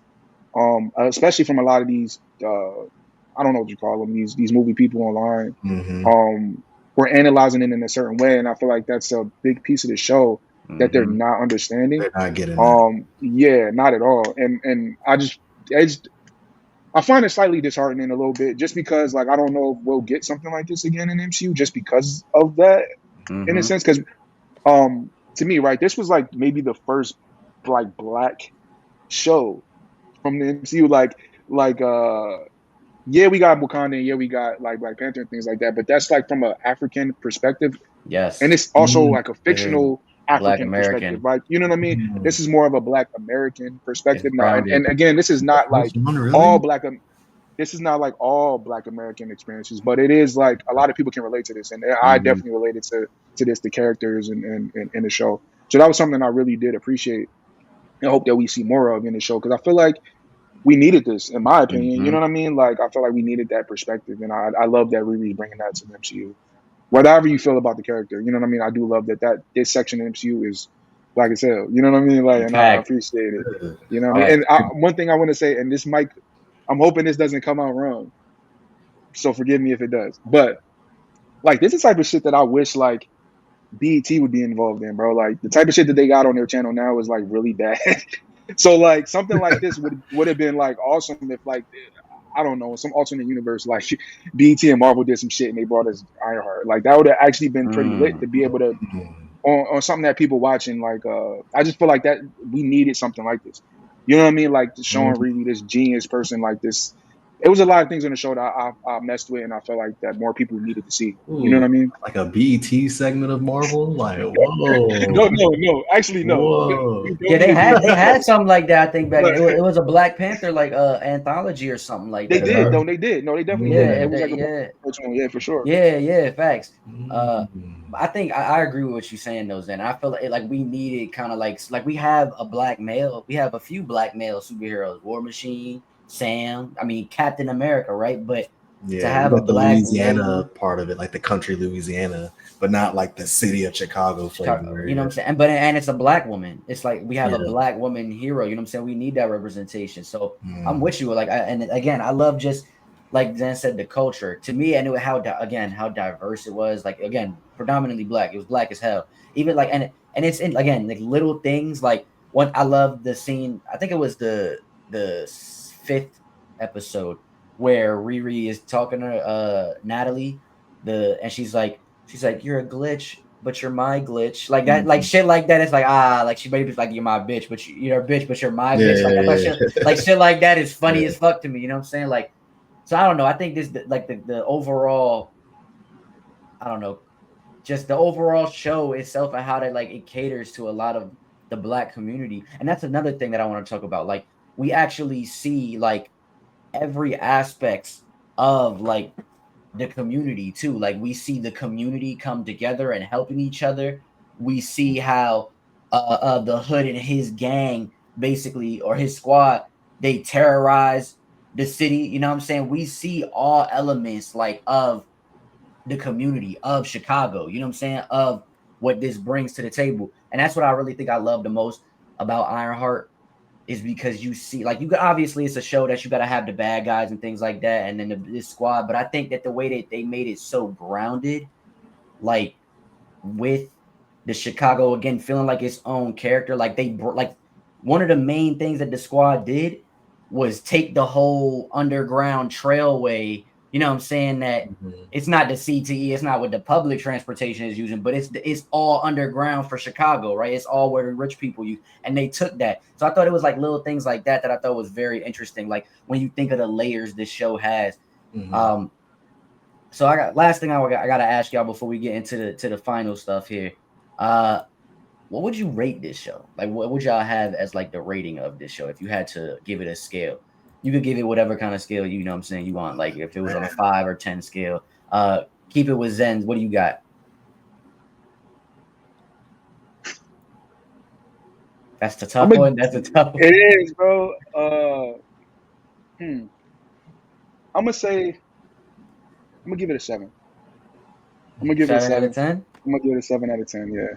Especially from a lot of these I don't know what you call them, these movie people online. Mm-hmm. Um, we're analyzing it in a certain way, and I feel like that's a big piece of the show that they're Hmm. not understanding. They're not getting that. Yeah, not at all. And I find it slightly disheartening a little bit, just because like I don't know if we'll get something like this again in MCU, just because of that, in a Hmm. sense. Because to me, right, this was like maybe the first like black show from the MCU. Like yeah, we got Wakanda, and yeah, we got like Black Panther and things like that, but that's like from an African perspective, and Yes, it's also Mm-hmm. like a it is fictional Black African perspective, American. right? You know what I mean? This is more of a Black American It's perspective now, and grounded. again, this is not like First one, all really? Black. This is not like all Black American experiences, but it is like a lot of people can relate to this, and I Hmm. definitely related to this, the characters and in the show. So that was something I really did appreciate and hope that we see more of in the show, because I feel like we needed this, in my opinion. You Hmm. know what I mean? Like I feel like we needed that perspective, and I love that Riri's bringing that to the MCU. Whatever you feel about the character, you know what I mean. I do love that this section of the MCU is black as hell. You know what I mean? Like, and I Fact. appreciate it. Yeah. You know what I mean? Fact. And one thing I want to say, and this might, I'm hoping this doesn't come out wrong, so forgive me if it does. But like, this is the type of shit that I wish like BET would be involved in, bro. Like the type of shit that they got on their channel now is like really bad. So like something like this would have been like awesome if like I don't know, some alternate universe like BET and Marvel did some shit and they brought us Ironheart. Like that would have actually been pretty lit to be able to on something that people watching. Like I just feel like that we needed something like this. You know what I mean? Like showing Riri, this genius person like this. It was a lot of things on the show that I messed with and I felt like that more people needed to see. You know what I mean? Like a BET segment of Marvel? Like, whoa. No. Actually, no. Whoa. Yeah, they had something like that. I think back But it was a Black Panther like anthology or something like they that. did, though. They did. No, they definitely did that. It was like a cartoon, yeah, for sure. Yeah, facts. I think I agree with what you're saying though, Zen. I feel like we needed kind of like we have a black male, we have a few black male superheroes, War Machine, Sam, I mean Captain America, right? But to have a the black Louisiana lady, part of it, like the country Louisiana, but not like the city of Chicago flavor. you know what I'm saying? And it's a black woman. It's like we have a black woman hero. You know what I'm saying? We need that representation. So I'm with you. Like, and again, I love just like Zen said, the culture. To me, I knew how diverse it was. Like again, predominantly black. It was black as hell. Even like and it's in again like little things. Like one, I love the scene. I think it was the 5th episode where Riri is talking to Natalie. And she's like you're a glitch, but you're my glitch. Like that, like shit like that. It's like like she maybe like you're my bitch, but you're a bitch, but you're my bitch. Like I thought shit like shit like that is funny as fuck to me. You know what I'm saying? Like. So I don't know. I think this like the overall, I don't know, just the overall show itself and how it caters to a lot of the black community. And that's another thing that I want to talk about. Like we actually see like every aspect of like the community too. Like we see the community come together and helping each other. We see how the hood and his gang basically or his squad they terrorize the city. You know what I'm saying? We see all elements like of the community of Chicago. You know what I'm saying? Of what this brings to the table, and that's what I really think I love the most about Ironheart is because you see, like, you obviously it's a show that you got to have the bad guys and things like that, and then this squad. But I think that the way that they made it so grounded, like with the Chicago again feeling like its own character, like like one of the main things that the squad did was take the whole underground trailway. You know what I'm saying? That it's not the CTE, it's not what the public transportation is using, but it's all underground for Chicago, right? It's all where the rich people use, and they took that. So I thought it was like little things like that I thought was very interesting. Like when you think of the layers this show has. So I got last thing I got to ask y'all before we get into the final stuff here. What would you rate this show? Like, what would y'all have as like the rating of this show if you had to give it a scale? You could give it whatever kind of scale you know what I'm saying you want. Like if it was on a 5 or 10 scale. Keep it with Zen's. What do you got? That's the tough one. That's a tough one. It is, bro. I'm gonna give it a 7. I'm gonna give it a 7 out of 10. I'm gonna give it a 7 out of 10. Yeah.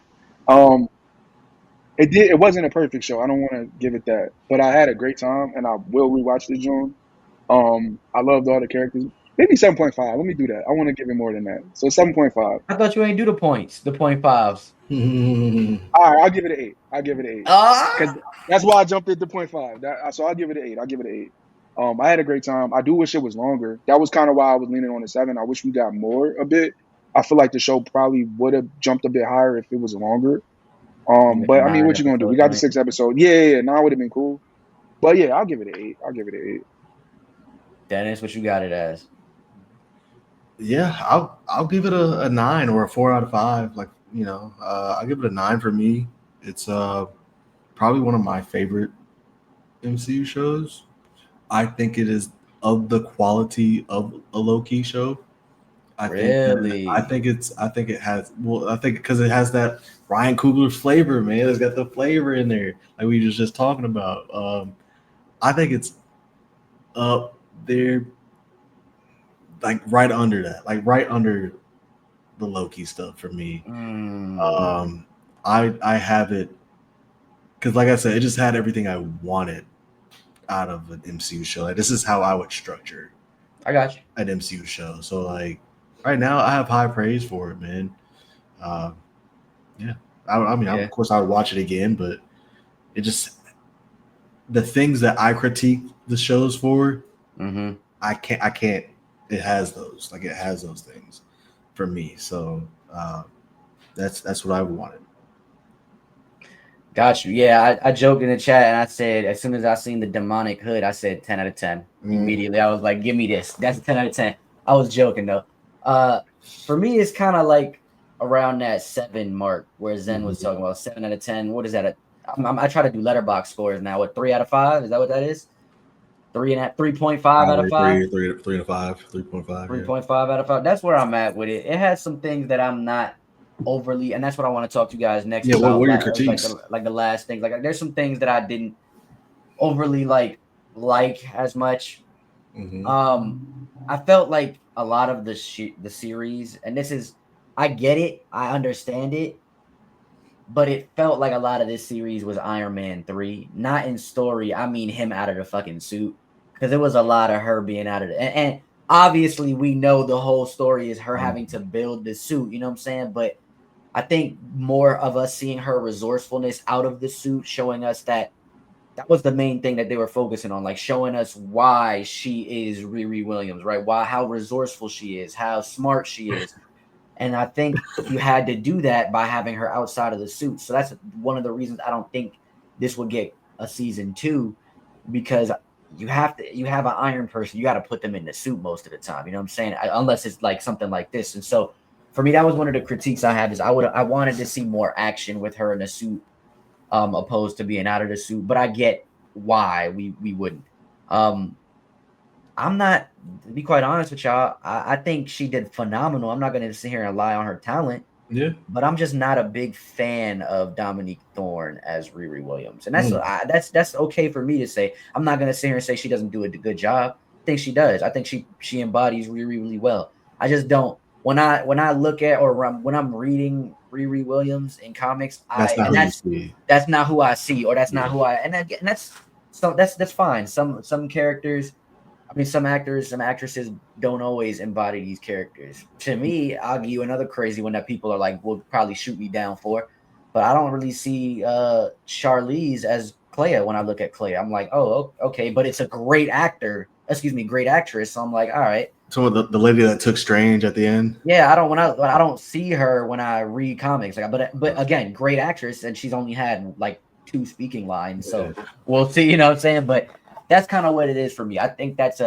It wasn't a perfect show. I don't want to give it that, but I had a great time, and I will rewatch this June. I loved all the characters. Maybe 7.5. Let me do that. I want to give it more than that. So 7.5. I thought you ain't do the points, the 0.5s. All right, I'll give it an 8. I'll give it an 8. Because that's why I jumped at the 0.5. So I'll give it an 8. I'll give it an 8. I had a great time. I do wish it was longer. That was kind of why I was leaning on the 7. I wish we got more a bit. I feel like the show probably would have jumped a bit higher if it was longer. But I mean, what you gonna do? We got the 6th episode. Yeah. 9 would have been cool. But yeah, I'll give it an 8. I'll give it an 8. Dennis, what you got it as? Yeah, I'll give it a 9 or a 4 out of 5. Like, you know, I'll give it a 9 for me. It's probably one of my favorite MCU shows. I think it is of the quality of a low-key show. I think it has because it has that Ryan Coogler's flavor, man. It's got the flavor in there, like we were just talking about. I think it's up there, like right under that, like right under the Loki stuff for me. I have it because, like I said, it just had everything I wanted out of an MCU show. Like, this is how I would structure. I got you. An MCU show. So like right now, I have high praise for it, man. Yeah, I mean, Yeah. of course, I would watch it again, but it just the things that I critique the shows for, Mm-hmm. I can't. It has those, like it has those things for me. So that's what I wanted. Got you. Yeah, I joked in the chat and I said as soon as I seen the demonic hood, I said 10 out of 10. Immediately, I was like, give me this. That's a 10 out of 10. I was joking though. Uh, for me, it's kind of like around that 7 mark where Zen was talking about 7 out of 10. What is that? I try to do letterbox scores now. What 3 out of 5? Is that what that is? 3.5 out of 5. 3 and a 5, 3.5. Yeah. 3.5 out of 5. That's where I'm at with it. It has some things that I'm not overly, and that's what I want to talk to you guys next Yeah. What about. were your Like critiques? the last things. Like there's some things that I didn't overly like as much. Mm-hmm. I felt like a lot of the series, and this is, I get it, I understand it, but it felt like a lot of this series was Iron Man 3. Not in story, I mean him out of the fucking suit. Because it was a lot of her being out of it. And obviously, we know the whole story is her having to build the suit, you know what I'm saying? But I think more of us seeing her resourcefulness out of the suit, showing us that was the main thing that they were focusing on, like showing us why she is Riri Williams, right? Why, how resourceful she is, how smart she is. And I think you had to do that by having her outside of the suit. So that's one of the reasons I don't think this would get a season 2, because you have an iron person, you got to put them in the suit most of the time. You know what I'm saying? Unless it's like something like this. And so for me, that was one of the critiques I had, is I wanted to see more action with her in the suit, opposed to being out of the suit. But I get why we wouldn't. Um, I'm not, to be quite honest with y'all, I think she did phenomenal. I'm not going to sit here and lie on her talent, Yeah. but I'm just not a big fan of Dominique Thorne as Riri Williams, and Mm. that's okay for me to say. I'm not going to sit here and say she doesn't do a good job. I think she does. I think she embodies Riri really well. I just don't, when I look at, or when I'm reading Riri Williams in comics, That's not who you see. that's not who I see, or that's not Yeah. who I, and again, that's fine. Some characters, I mean, some actors, some actresses don't always embody these characters. To me, I'll give you another crazy one that people are like, will probably shoot me down for, but I don't really see Charlize as Clea when I look at Clea. I'm like, oh, okay, but it's a great actor, great actress. So I'm like, all right. So the lady that took Strange at the end. Yeah, I don't see her when I read comics. Like, but again, great actress, and she's only had like 2 speaking lines. So we'll see, you know what I'm saying? But that's kind of what it is for me. I think that's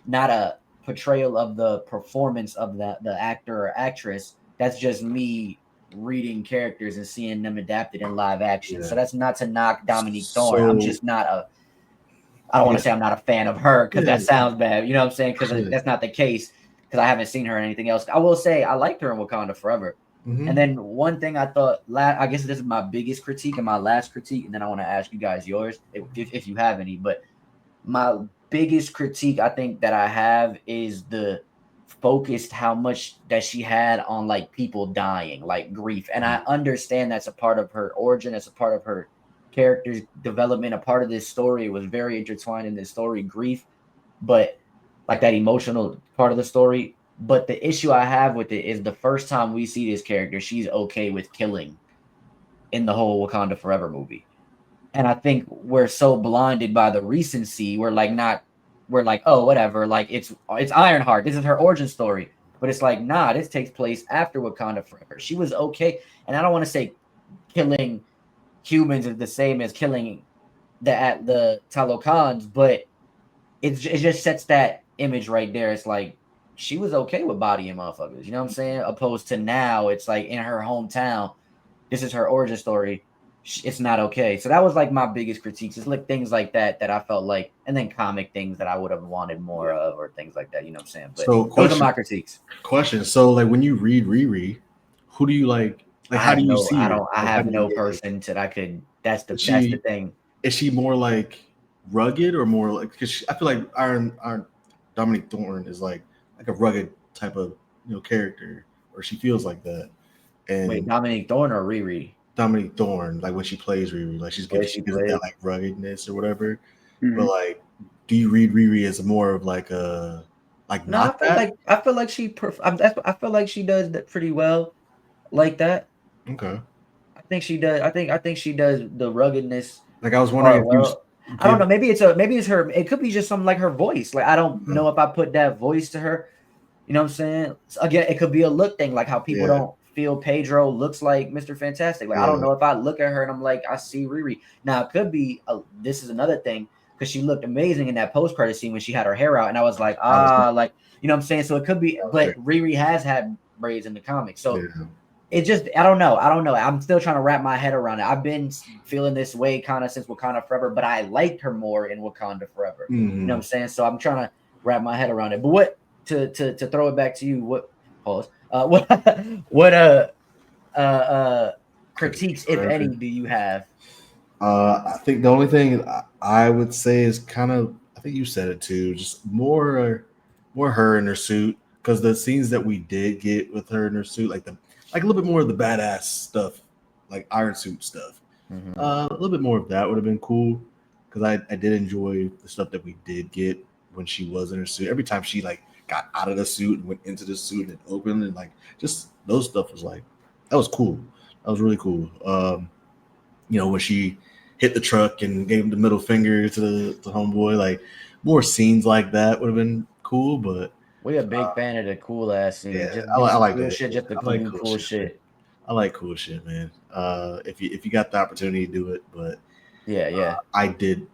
not a portrayal of the performance of the actor or actress. That's just me reading characters and seeing them adapted in live action. Yeah. So that's not to knock Dominique Thorne. I'm So just not I don't want to say I'm not a fan of her, because that sounds bad. You know what I'm saying? Because that's not the case, because I haven't seen her in anything else. I will say I liked her in Wakanda Forever. Mhm. And then one thing I thought, I guess this is my biggest critique and my last critique, and then I want to ask you guys yours if you have any. But my biggest critique I think that I have is the focused how much that she had on like people dying, like grief. And I understand that's a part of her origin, that's a part of her character's development, a part of this story. It was very intertwined in this story, grief, but like that emotional part of the story. But the issue I have with it is the first time we see this character, she's okay with killing in the whole Wakanda Forever movie. And I think we're so blinded by the recency, we're like, oh, whatever, like it's Ironheart. This is her origin story. But it's like, nah, this takes place after Wakanda Forever. She was okay. And I don't want to say killing humans is the same as killing the Talokans, but it just sets that image right there. It's like she was okay with bodying motherfuckers, you know what I'm saying? Opposed to now, it's like in her hometown, this is her origin story. It's not okay. So that was like my biggest critiques. It's like things like that I felt like, and then comic things that I would have wanted more of, or things like that. You know what I'm saying? But So those are my critiques. Question. So like when you read Riri, who do you like? Like how do you see her? I Like, how have do you no get her? person that I could. That's Is the thing. is she more like rugged or more like? Because I feel like Iron Dominic Thorne is like a rugged type of character, or she feels like that. Wait, And Dominique Thorne or Riri? Dominic Thorne, like when she plays Riri, like Where she she gives it that plays? like ruggedness or whatever. But Mhm. like, do you read Riri as more of like a like No, not that? I feel like I feel like she does that pretty well, like that. Okay. think she does. I think she does the ruggedness Like I was wondering part if you well. I don't give know. Maybe it's her. It could be just something like her voice. Like I don't know if I put that voice to her. You know what I'm saying? So again, it could be a look thing, like how people Yeah. don't feel Pedro looks like Mr. Fantastic. Like I don't Yeah. know if I look at her and I'm like, I see Riri. Now it could be this is another thing because she looked amazing in that post credit scene when she had her hair out, and I was like, like you know what I'm saying. So it could be, but Riri has had braids in the comics, so it just I don't know. I'm still trying to wrap my head around it. I've been feeling this way kind of since Wakanda Forever, but I liked her more in Wakanda Forever. You know what I'm saying? So I'm trying to wrap my head around it. But what to throw it back to you? What pause? What critiques, if any, do you have? I think the only thing I would say is kind of, I think you said it too, just more her in her suit, because the scenes that we did get with her in her suit, like a little bit more of the badass stuff, like Iron Suit stuff. A little bit more of that would have been cool, because I did enjoy the stuff that we did get when she was in her suit. Every time she like got out of the suit and went into the suit and opened, and like just those stuff was like, that was cool. That was really cool. When she hit the truck and gave him the middle finger to the homeboy, like more scenes like that would have been cool. But we're a big fan of the cool ass scene. yeah, Just I like cool that. shit, just to I like do cool shit. I like cool shit, man. If you got the opportunity to do it, but yeah, I did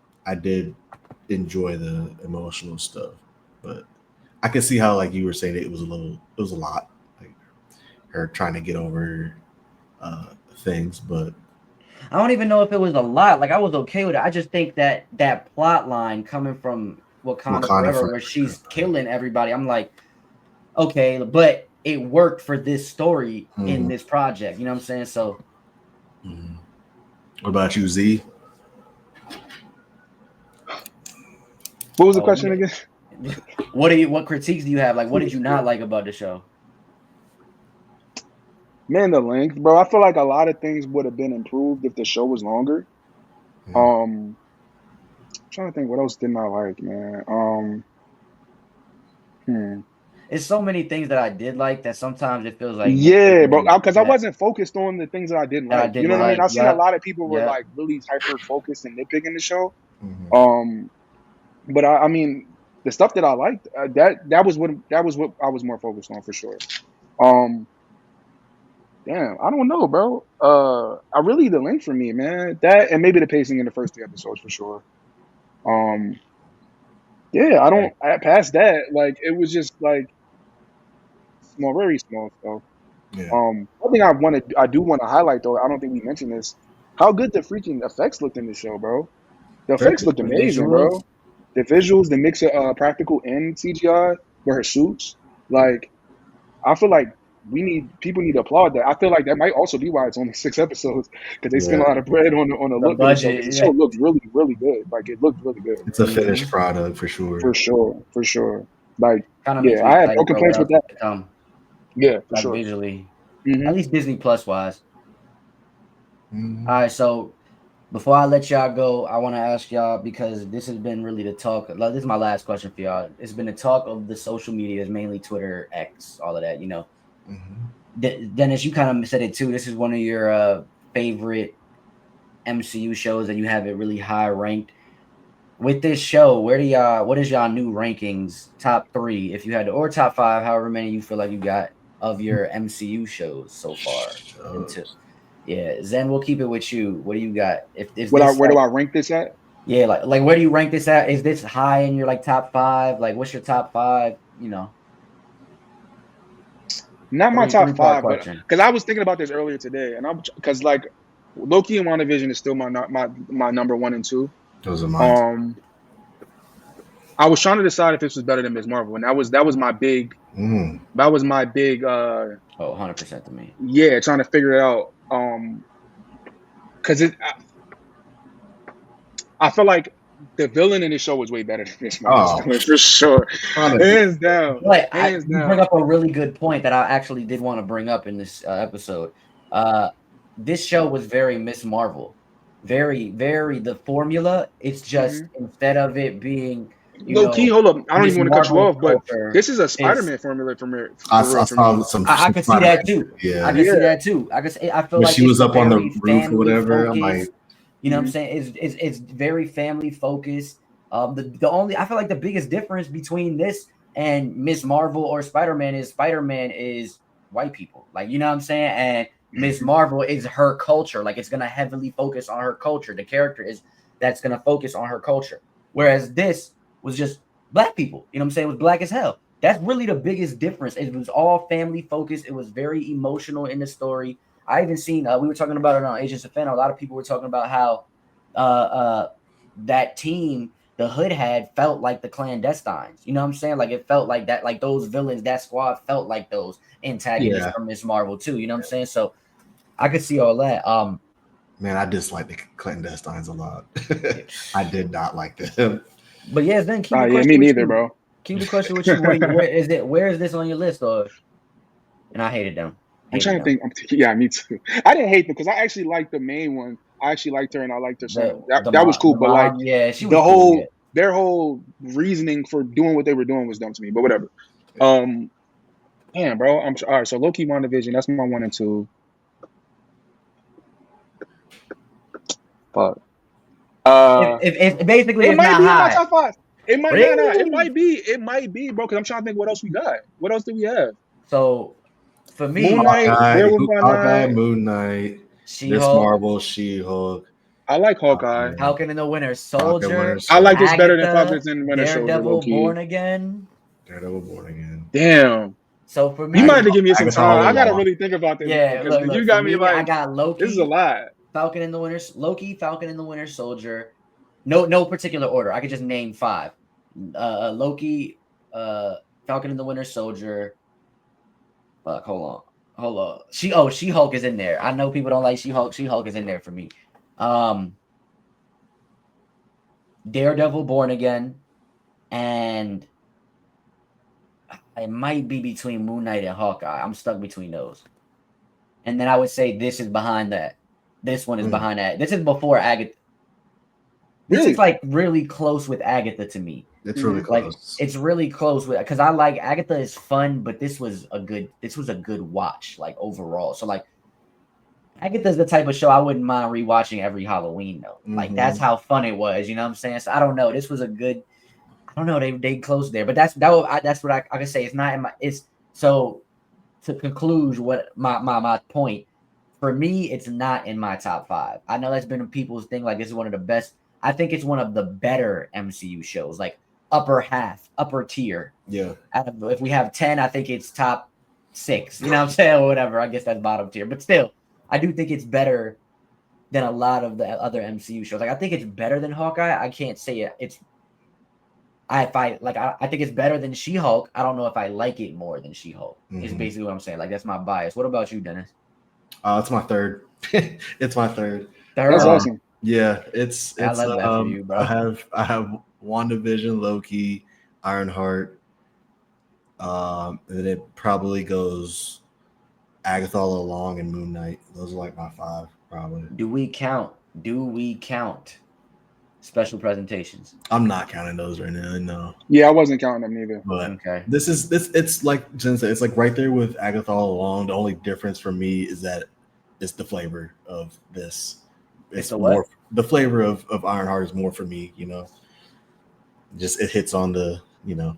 enjoy the emotional stuff, but I can see how, like you were saying, it was a lot, like her trying to get over things, but I don't even know if it was a lot. Like I was okay with it. I just think that plot line coming from Wakanda Forever, where she's killing everybody, I'm like, okay, but it worked for this story in this project. You know what I'm saying? So, what about you, Z? What was the question again? What critiques do you have? Like, what did you not like about the show? Man, the length, bro. I feel like a lot of things would have been improved if the show was longer. I'm trying to think what else didn't I like, man. It's so many things that I did like that sometimes it feels like Yeah, bro. Because I wasn't focused on the things that I didn't like. You know what I mean? I've seen a lot of people were like really hyper focused and nitpicking the show. But I mean, the stuff that I liked, that was what I was more focused on for sure. Damn, I don't know, bro. I really the length for me, man. That and maybe the pacing in the first 3 episodes for sure. Yeah, I don't. Past that, like it was just like small, very small stuff. Yeah. One thing I do want to highlight though, I don't think we mentioned this, how good the freaking effects looked in the show, bro. The effects looked amazing, bro. The visuals, the mix of practical and CGI with her suits, like I feel like people need to applaud that. I feel like that might also be why it's only 6 episodes, because they spent a lot of bread on the look of the show. The show looked really, really good. Like it looked really good. It's a finished product for sure. For sure. Like kind of makes me I have no complaints with that. Yeah, for like sure. Visually, at least Disney Plus wise. All right, so before I let y'all go, I want to ask y'all, because this has been really the talk. Like, this is my last question for y'all. It's been the talk of the social medias, mainly Twitter, X, all of that. You know, Dennis, you kind of said it too. This is one of your favorite MCU shows, and you have it really high ranked. With this show, what is y'all new rankings? Top 3, if you had to, or top 5, however many you feel like you got of your MCU shows so far. Yeah, Zen, we'll keep it with you. What do you got? Where do I rank this at? Yeah, like where do you rank this at? Is this high in your like top 5? Like, what's your top 5? You know, not my top 5, but because I was thinking about this earlier today, and because like Loki and WandaVision is still my number 1 and 2. Those are mine. I was trying to decide if this was better than Ms. Marvel, and that was my big. That was my big. 100% to me. Yeah, trying to figure it out. Because I feel like the villain in the show was way better than Ms. Marvel, for sure, hands down. Like, you bring up a really good point that I actually did want to bring up in this episode. This show was very Ms. Marvel, very, very the formula. It's just instead of it being Low key, hold up. I don't Miss even want to cut you Marvel off, but culture this is a is. Spider-Man formula for me. I For real, for saw me. some. I can see that too. Yeah. I can see that too. I feel When like she was it's up on the very roof or family whatever, I'm like, focused. You know what I'm saying? It's very family focused. The only I feel like the biggest difference between this and Miss Marvel or Spider-Man is white people. Like, you know what I'm saying? And Miss Marvel is her culture. Like, it's gonna heavily focus on her culture. The character is that's gonna focus on her culture. Whereas this was just black people. You know what I'm saying? It was black as hell. That's really the biggest difference. It was all family focused. It was very emotional in the story. I even seen we were talking about it on Agents of Fan. A lot of people were talking about how that team the hood had felt like the clandestines. You know what I'm saying? Like it felt like that, like those villains, that squad felt like those antagonists from Miss Marvel too. You know what I'm saying? So I could see all that. Man, I dislike the clandestines a lot. I did not like them. But yeah, then keep the Yeah, question me with neither, you. bro. Keep the question with you. Where is it? Where is this on your list? Or and I hated them. I'm trying to think. Yeah, me too. I didn't hate them because I actually liked the main one. I actually liked her and I liked her son. That was cool. The But like mom, yeah, she was the cool. whole Yeah. their whole reasoning for doing what they were doing was dumb to me. But whatever. Damn, bro. All right. So Loki, WandaVision. That's my 1 and 2. Fuck. If basically It it's might not be in my high. top 5. It might Really? It might be. It might be, bro. Because I'm trying to think what else we got. What else do we have? So for me, Moon Knight, Werewolf by Hawkeye, Night, Moon Knight, Miss She-Hulk, Marvel, She-Hulk. I like Hawkeye. Falcon and the Winter Soldier, I like this better than Agatha, Falcon and Winter Soldier, Daredevil, low key. Born Again. Daredevil, Born Again. Damn. So for me, You might have to give me some Agatha time. all I gotta along. really think about this. Yeah, Because look, you for got me me, like I got Loki. this is a lot. Falcon and the Winter Soldier. No particular order. I could just name 5. Loki, Falcon and the Winter Soldier. Fuck, hold on. She-Hulk is in there. I know people don't like She-Hulk. She-Hulk is in there for me. Daredevil, Born Again, and it might be between Moon Knight and Hawkeye. I'm stuck between those. And then I would say this is behind that. This one is behind that. This is before Agatha. This is like really close with Agatha to me. It's really Like close. it's really close with because I like Agatha is fun, but this was a good watch, like overall. So like Agatha's the type of show I wouldn't mind rewatching every Halloween though. Like that's how fun it was, you know what I'm saying? So I don't know. This was a good I don't know, they closed there, but that's what I can say. It's not in my it's so to conclude what my point, for me, it's not in my top 5. I know that's been people's thing, like this is one of the best. I think it's one of the better MCU shows, like upper tier. Yeah. If we have 10, I think it's top 6. You know what I'm saying? Or whatever. I guess that's bottom tier. But still, I do think it's better than a lot of the other MCU shows. Like I think it's better than Hawkeye. I can't say it. I think it's better than She-Hulk. I don't know if I like it more than She-Hulk. Is basically what I'm saying. Like that's my bias. What about you, Dennis? It's my third. It's my third. That's awesome. Yeah, it's I love that for you, bro. I have WandaVision, Loki, Ironheart. And then it probably goes Agatha all along and Moon Knight. Those are like my 5, probably. Do we count special presentations? I'm not counting those right now. No. Yeah, I wasn't counting them neither. But okay. It's like Zen said, it's like right there with Agatha all along. The only difference for me is that it's the flavor of this. It's more the flavor of Ironheart is more for me, you know. Just it hits on the, you know,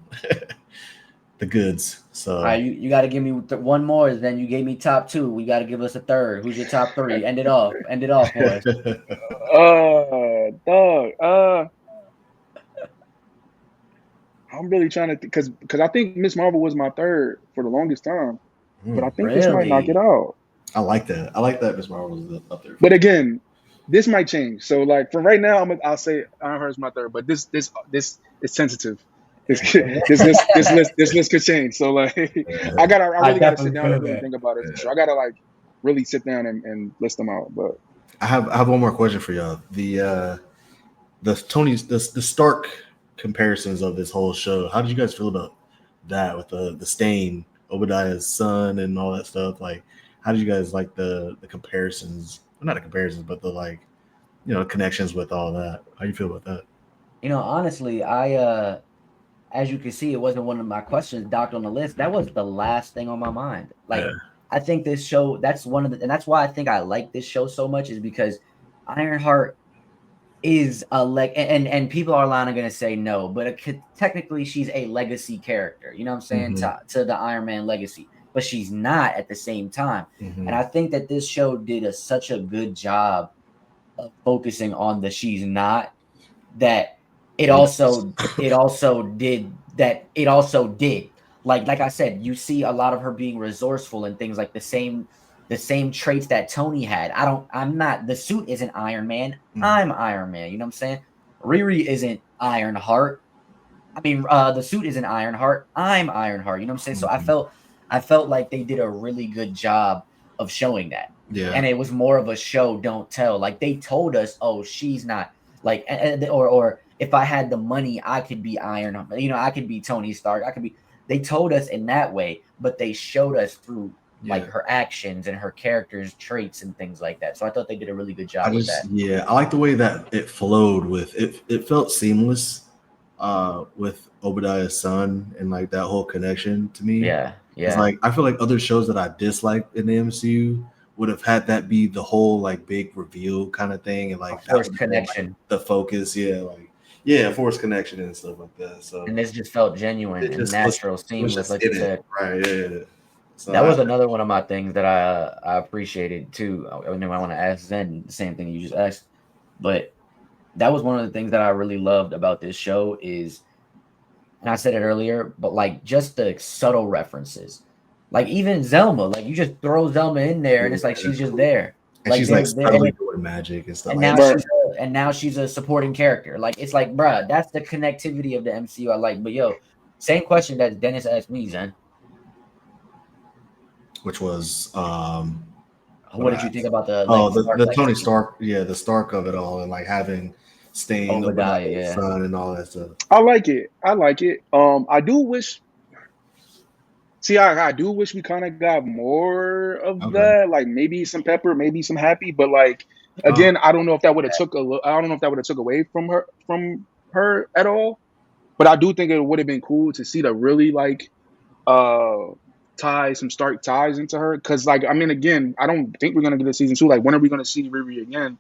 the goods. So all right, you got to give me one more. Then you gave me top 2. We got to give us a third. Who's your top 3? End it off for us. Dog. I'm really trying to because I think Miss Marvel was my 3rd for the longest time, but I think this might knock it out. I like that. I like that Miss Marvel was up there. But again, this might change. So like from right now, I'll say Ironheart's my 3rd, but this is sensitive. This list could change. So like I really gotta sit down and really think about it. So I gotta like really sit down and list them out. But I have one more question for y'all. The Stark comparisons of this whole show. How did you guys feel about that with the Stain, Obadiah's son, and all that stuff? Like, how did you guys like the comparisons? Well, not the comparisons, but the like, you know, connections with all that. How do you feel about that? You know, honestly, I as you can see, it wasn't one of my questions docked on the list. That was the last thing on my mind. Like, Yeah. I think this show, that's one of the, and that's why I think I like this show so much, is because Ironheart is a and people are lying, are gonna say no, but technically she's a legacy character. You know what I'm saying? Mhm. To the Iron Man legacy, but she's not at the same time. And I think that this show did such a good job of focusing on the she's not, that it Yes. also it also did that it also did like I said, you see a lot of her being resourceful and things, like the same traits that Tony had. I'm not, the suit isn't Iron Man, I'm Iron Man, you know what I'm saying? Riri isn't Ironheart. I mean, the suit isn't Ironheart, I'm Ironheart, you know what I'm saying? So I felt like they did a really good job of showing that. Yeah. And it was more of a show don't tell. Like, they told us, oh, she's not, like, or if I had the money, I could be Iron, I could be Tony Stark, I could be. They told us in that way, but they showed us through like Yeah. her actions and her character's traits and things like that. So I thought they did a really good I job with just that. yeah, I like the way that it flowed with it. It felt seamless with Obadiah's son and like that whole connection to me. Yeah, It's yeah, like I feel like other shows that I dislike in the MCU would have had that be the whole like big reveal kind of thing, and a like that forced would have been like connection, the focus. Yeah, like yeah, forced connection and stuff like that. So and this just felt genuine it and just was natural, was seamless, just like you in it, said. right? Yeah. So That was another one of my things that I appreciated too. I want to ask Zen the same thing you just asked, but that was one of the things that I really loved about this show is, and I said it earlier, but like just the subtle references, like even Zelma, like you just throw Zelma in there, and it's like yeah, she's just there, and like she's like they're and subtly doing magic and stuff and like now that. Right. she's a supporting character. Like, it's like, bruh, that's the connectivity of the MCU I like. But yo, same question that Dennis asked me, Zen. Which was What what did I you think about the oh, like Stark the Tony legacy? Stark, yeah, the Stark of it all, and like having Stain, Obadiah, Obadiah's yeah. son, and all that stuff. I like it. I like it. I do wish. See, I do wish we kind of got more of Okay. that. Like maybe some Pepper, maybe some Happy. But like Oh, again, I don't know if that would have took I don't know if that would have took away from her at all. But I do think it would have been cool to see the really like uh tie some Stark ties into her. Because like I mean, again, I don't think we're gonna get a season 2. Like when are we gonna see Riri again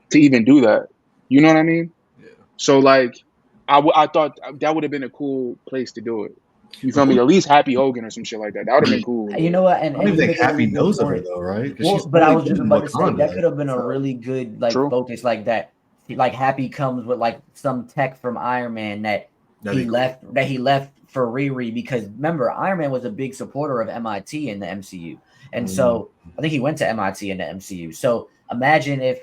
to even do that? You know what I mean? yeah. So like, I thought that would have been a cool place to do it. You But feel who? me? At least Happy Hogan or some shit like that. That would have been cool. You know what? I And don't you even think make a really Happy good knows of her point. though, right? Because Well, she's but I only was been just in about to say that Wakanda. could have been a So really good like True. focus, like that. Like Happy comes with like some tech from Iron Man that that'd be cool. he left for Riri, because remember Iron Man was a big supporter of MIT in the MCU, and Mm, so I think he went to MIT in the MCU. So imagine if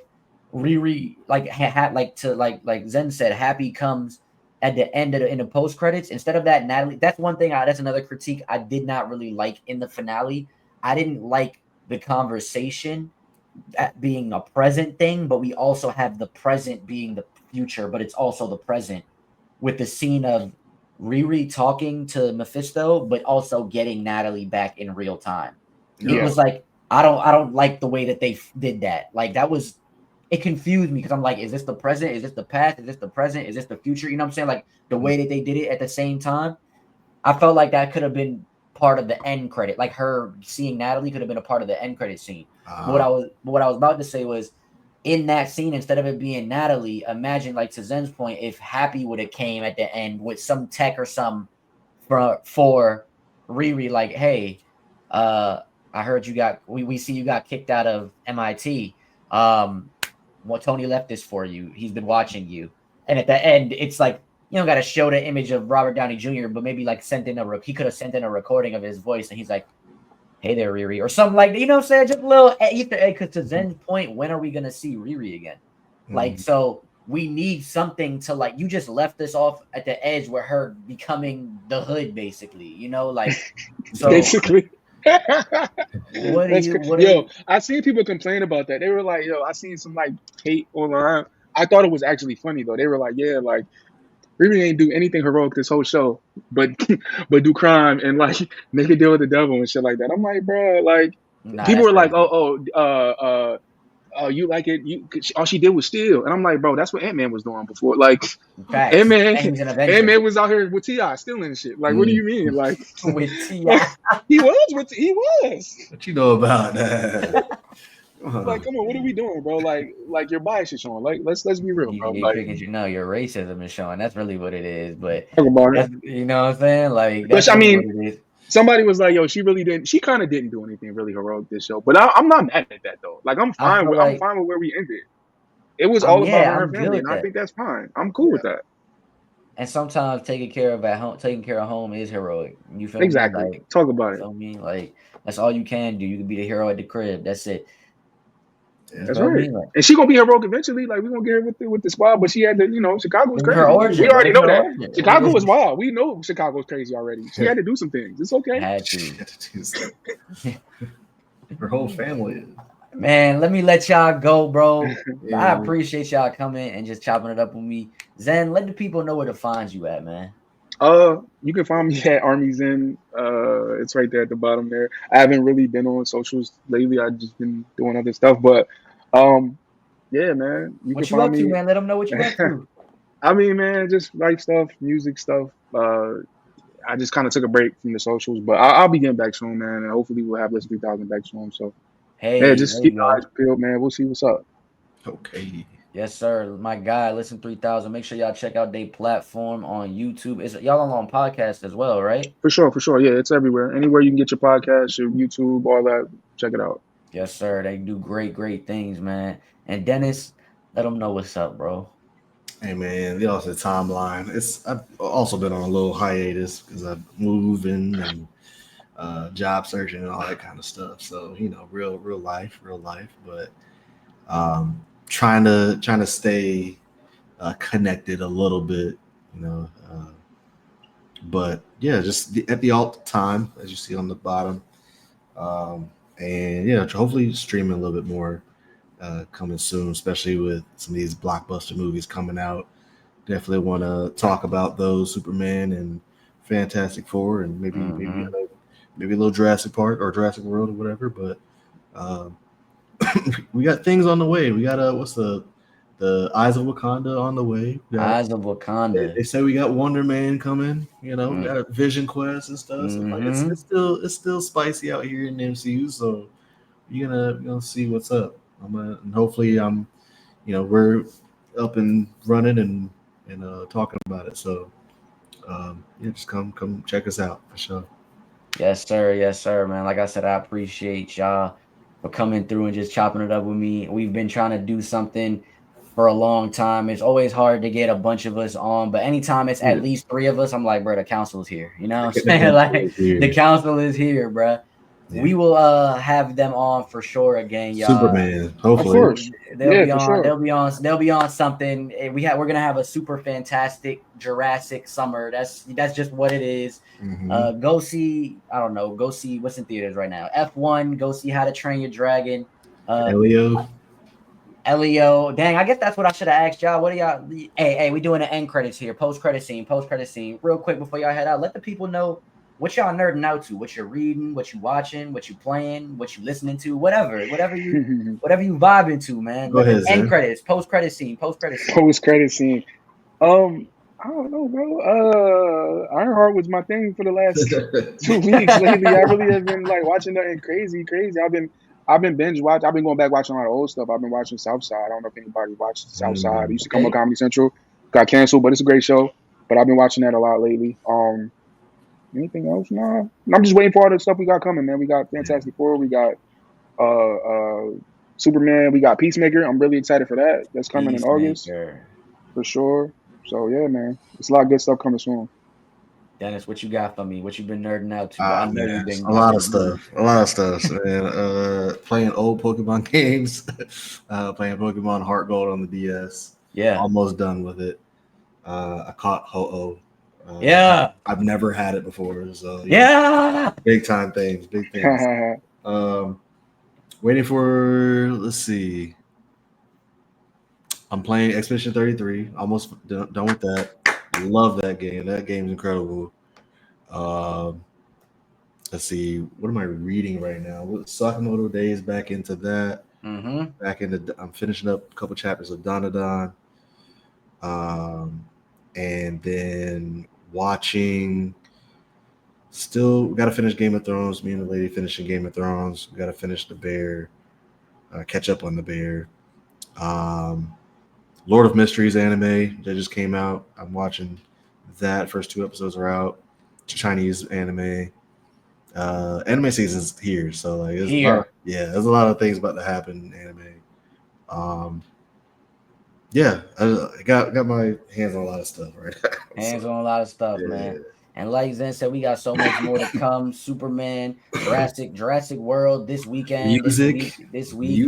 Riri like had like to like Zen said, Happy comes at the end of in the post credits instead of that Natalie. That's one thing. That's another critique I did not really like in the finale. I didn't like the conversation that being a present thing, but we also have the present being the future, but it's also the present with the scene of Riri talking to Mephisto, but also getting Natalie back in real time. It Yeah. oh, was like I don't like the way that they did that. Like that was it confused me because I'm like, is this the present? Is this the past? Is this the present? Is this the future? You know what I'm saying? Like the way that they did it at the same time. I felt like that could have been part of the end credit. Like her seeing Natalie could have been a part of the end credit scene. But uh, what I was about to say was in that scene, instead of it being Natalie, imagine like to Zen's point, if Happy would have came at the end with some tech or some for Riri, like, hey, uh, I heard we see you got kicked out of MIT. Well, Tony left this for you. He's been watching you. And at the end, it's like you don't got to show the image of Robert Downey Jr., but maybe like he could have sent in a recording of his voice, and he's like, "Hey there, Riri," or something like that. You know what I'm saying? Just a little Easter egg. Because to Zen's point, when are we gonna see Riri again? Like, mm, so we need something to like. You just left this off at the edge where her becoming the hood, basically. You know, like so. Basically. What do That's you? crazy. What do Yo, you? I seen people complain about that. They were like, yo, I seen some like hate online. I thought it was actually funny though. They were like, yeah, like Riri ain't do anything heroic this whole show, but but do crime and like make a deal with the devil and shit like that. I'm like, bro, like Nah, people that's were like, crazy. oh, you like it? All she did was steal, and I'm like, bro, that's what Ant-Man was doing before. Like, Facts. Ant-Man, And he's an Avenger Ant-Man was out here with Ti stealing shit. Like, what do you mean? Like, with Ti. like he was. What you know about that? Like, come on, what are we doing, bro? Like your bias is showing. Like, let's be real, bro. Like, Because your racism is showing. That's really what it is. But talk about it. that's, you know what I'm saying? Like Which that's I really what mean, it is. somebody was like, yo, she really didn't. She kind of didn't do anything really heroic this show. But I'm not mad at that though. Like, I feel I'm like fine with where we ended. It was all about her and her I'm good family, with and I that. think that's fine. I'm cool with that. And sometimes taking care of home is heroic. You feel Exactly. me? Like, Talk about you it. feel me? Like that's all you can do. You can be the hero at the crib. That's it. You That's feel right. me? Like, And she gonna be heroic eventually. Like, we're gonna get her with the squad, but she had to, Chicago's this is her crazy. We origin, bro. already This is know her that. origin. Chicago is wild. We know Chicago's crazy already. She had to do some things. It's okay. Had to. Her whole family is. Man, let me let y'all go, bro. Yeah. I appreciate y'all coming and just chopping it up with me. Zen, let the people know where to find you at, man. You can find me at Army Zenn. It's right there at the bottom there. I haven't really been on socials lately. I've just been doing other stuff, but yeah, man, you can What you find up to, me. man? Let them know what you up to. I mean, man, just life stuff, music stuff. I just kind of took a break from the socials, but I'll be getting back soon, man. And hopefully we'll have List 3000 back soon. So yeah, Hey, just there keep you your eyes go. peeled, man. We'll see what's up. Okay. Yes, sir. My guy, Listen 3000. Make sure y'all check out their platform on YouTube. Is y'all on podcast as well, right? For sure. Yeah, it's everywhere. Anywhere you can get your podcast, your YouTube, all that. Check it out. Yes, sir. They do great things, man. And Dennis, let them know what's up, bro. Hey man, the also timeline. I've also been on a little hiatus because I'm moving and job searching and all that kind of stuff. So real life. But trying to stay connected a little bit. You know, but yeah, just at the alt time as you see on the bottom, and hopefully streaming a little bit more coming soon, especially with some of these blockbuster movies coming out. Definitely want to talk about those Superman and Fantastic Four, and maybe a little Jurassic Park or Jurassic World or whatever. But we got things on the way. We got what's the Eyes of Wakanda on the way. Eyes of Wakanda. They say we got Wonder Man coming. We got a Vision Quest and stuff. So like it's still spicy out here in the MCU. So you're gonna see what's up. And hopefully we're up and running and talking about it. So just come check us out for sure. Yes, sir, man. Like I said, I appreciate y'all for coming through and just chopping it up with me. We've been trying to do something for a long time. It's always hard to get a bunch of us on, but anytime it's at least 3 of us, I'm like, bro, the council's here. You know what I'm saying? Like the council is here, bro. Yeah. We will have them on for sure again, y'all. Superman, hopefully. Of course. They'll be on. Sure. They'll be on something. We're gonna have a super fantastic Jurassic summer. That's just what it is. Go see. I don't know. Go see what's in theaters right now. F1. Go see How to Train Your Dragon. Elio. Dang, I guess that's what I should have asked y'all. What are y'all? Hey, we doing the end credits here. Post credit scene. Real quick before y'all head out, let the people know what y'all nerding out to, what you're reading, what you watching, what you playing, what you listening to, whatever you vibing to, man. Go ahead, end credits, post credit scene. I don't know, bro. Ironheart was my thing for the last 2 weeks lately. I really have been like watching nothing crazy. I've been binge watching. I've been going back watching a lot of old stuff. I've been watching Southside. I don't know if anybody watches Southside. It used to come on Comedy Central. Got canceled, but it's a great show. But I've been watching that a lot lately. Anything else? Nah. I'm just waiting for all the stuff we got coming, man. We got Fantastic Four. We got Superman. We got Peacemaker. I'm really excited for that. That's coming in August for sure. So yeah, man, it's a lot of good stuff coming soon. Dennis, what you got for me? What you been nerding out to? I know you've been a lot of stuff, man. Playing old Pokemon games, playing Pokemon Heart Gold on the DS. Yeah, almost done with it. I caught Ho-Oh. I've never had it before, so big time things. Waiting for, let's see. I'm playing Expedition 33. Almost done with that. Love that game. That game's incredible. Let's see. What am I reading right now? Sakamoto Days, back into that. I'm finishing up a couple chapters of Donadon. And then watching. Still got to finish Game of Thrones. Me and the lady finishing Game of Thrones. Got to finish The Bear. Catch up on The Bear. Lord of Mysteries anime that just came out. I'm watching that. First 2 episodes are out. Chinese anime. Anime season's here, so like there's a lot of things about to happen in anime. I got my hands on a lot of stuff right now. Hands on a lot of stuff, man. And like Zen said, we got so much more to come. Superman, Jurassic World this weekend, this week.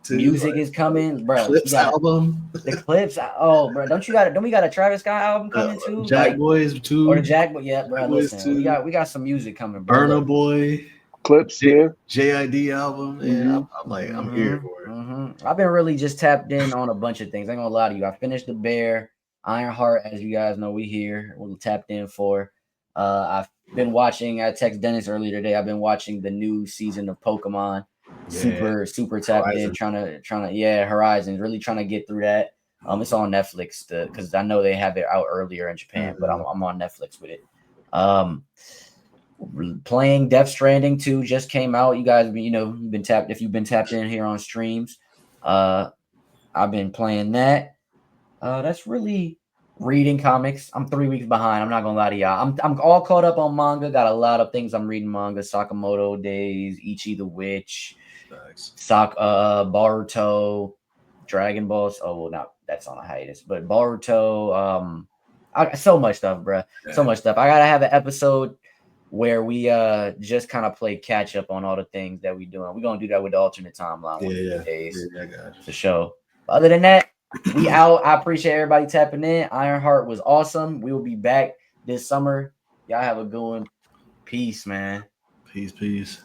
Music is coming, bro. Clips album. The Clips. Oh, bro, don't we got a Travis Scott album coming too? Jack Boys too. Or the Jack Boy. Yeah, bro. Listen, we got some music coming, bro. Burna Boy. Clips, JID album. Yeah, I'm here for it. I've been really just tapped in on a bunch of things. I ain't gonna lie to you. I finished The Bear, Ironheart, as you guys know, we're tapped in for. I've been watching. I texted Dennis earlier today. I've been watching the new season of Pokemon. Super tapped Horizon. in, trying to Horizon. Really trying to get through that. It's on Netflix because I know they have it out earlier in Japan, but I'm on Netflix with it. Playing Death Stranding 2 just came out. You guys, if you've been tapped in here on streams, I've been playing that. That's really reading comics. I'm 3 weeks behind. I'm not gonna lie to y'all. I'm all caught up on manga. Got a lot of things I'm reading manga. Sakamoto Days, Ichi the Witch, Boruto, Dragon Balls. Oh well, now that's on a hiatus. But Boruto, so much stuff, bro. So much stuff. I gotta have an episode where we just kind of play catch up on all the things that we doing. We're gonna do that with the alternate timeline one of these days for sure. Other than that, we out. I appreciate everybody tapping in. Ironheart was awesome. We will be back this summer. Y'all have a good one. Peace, man. Peace.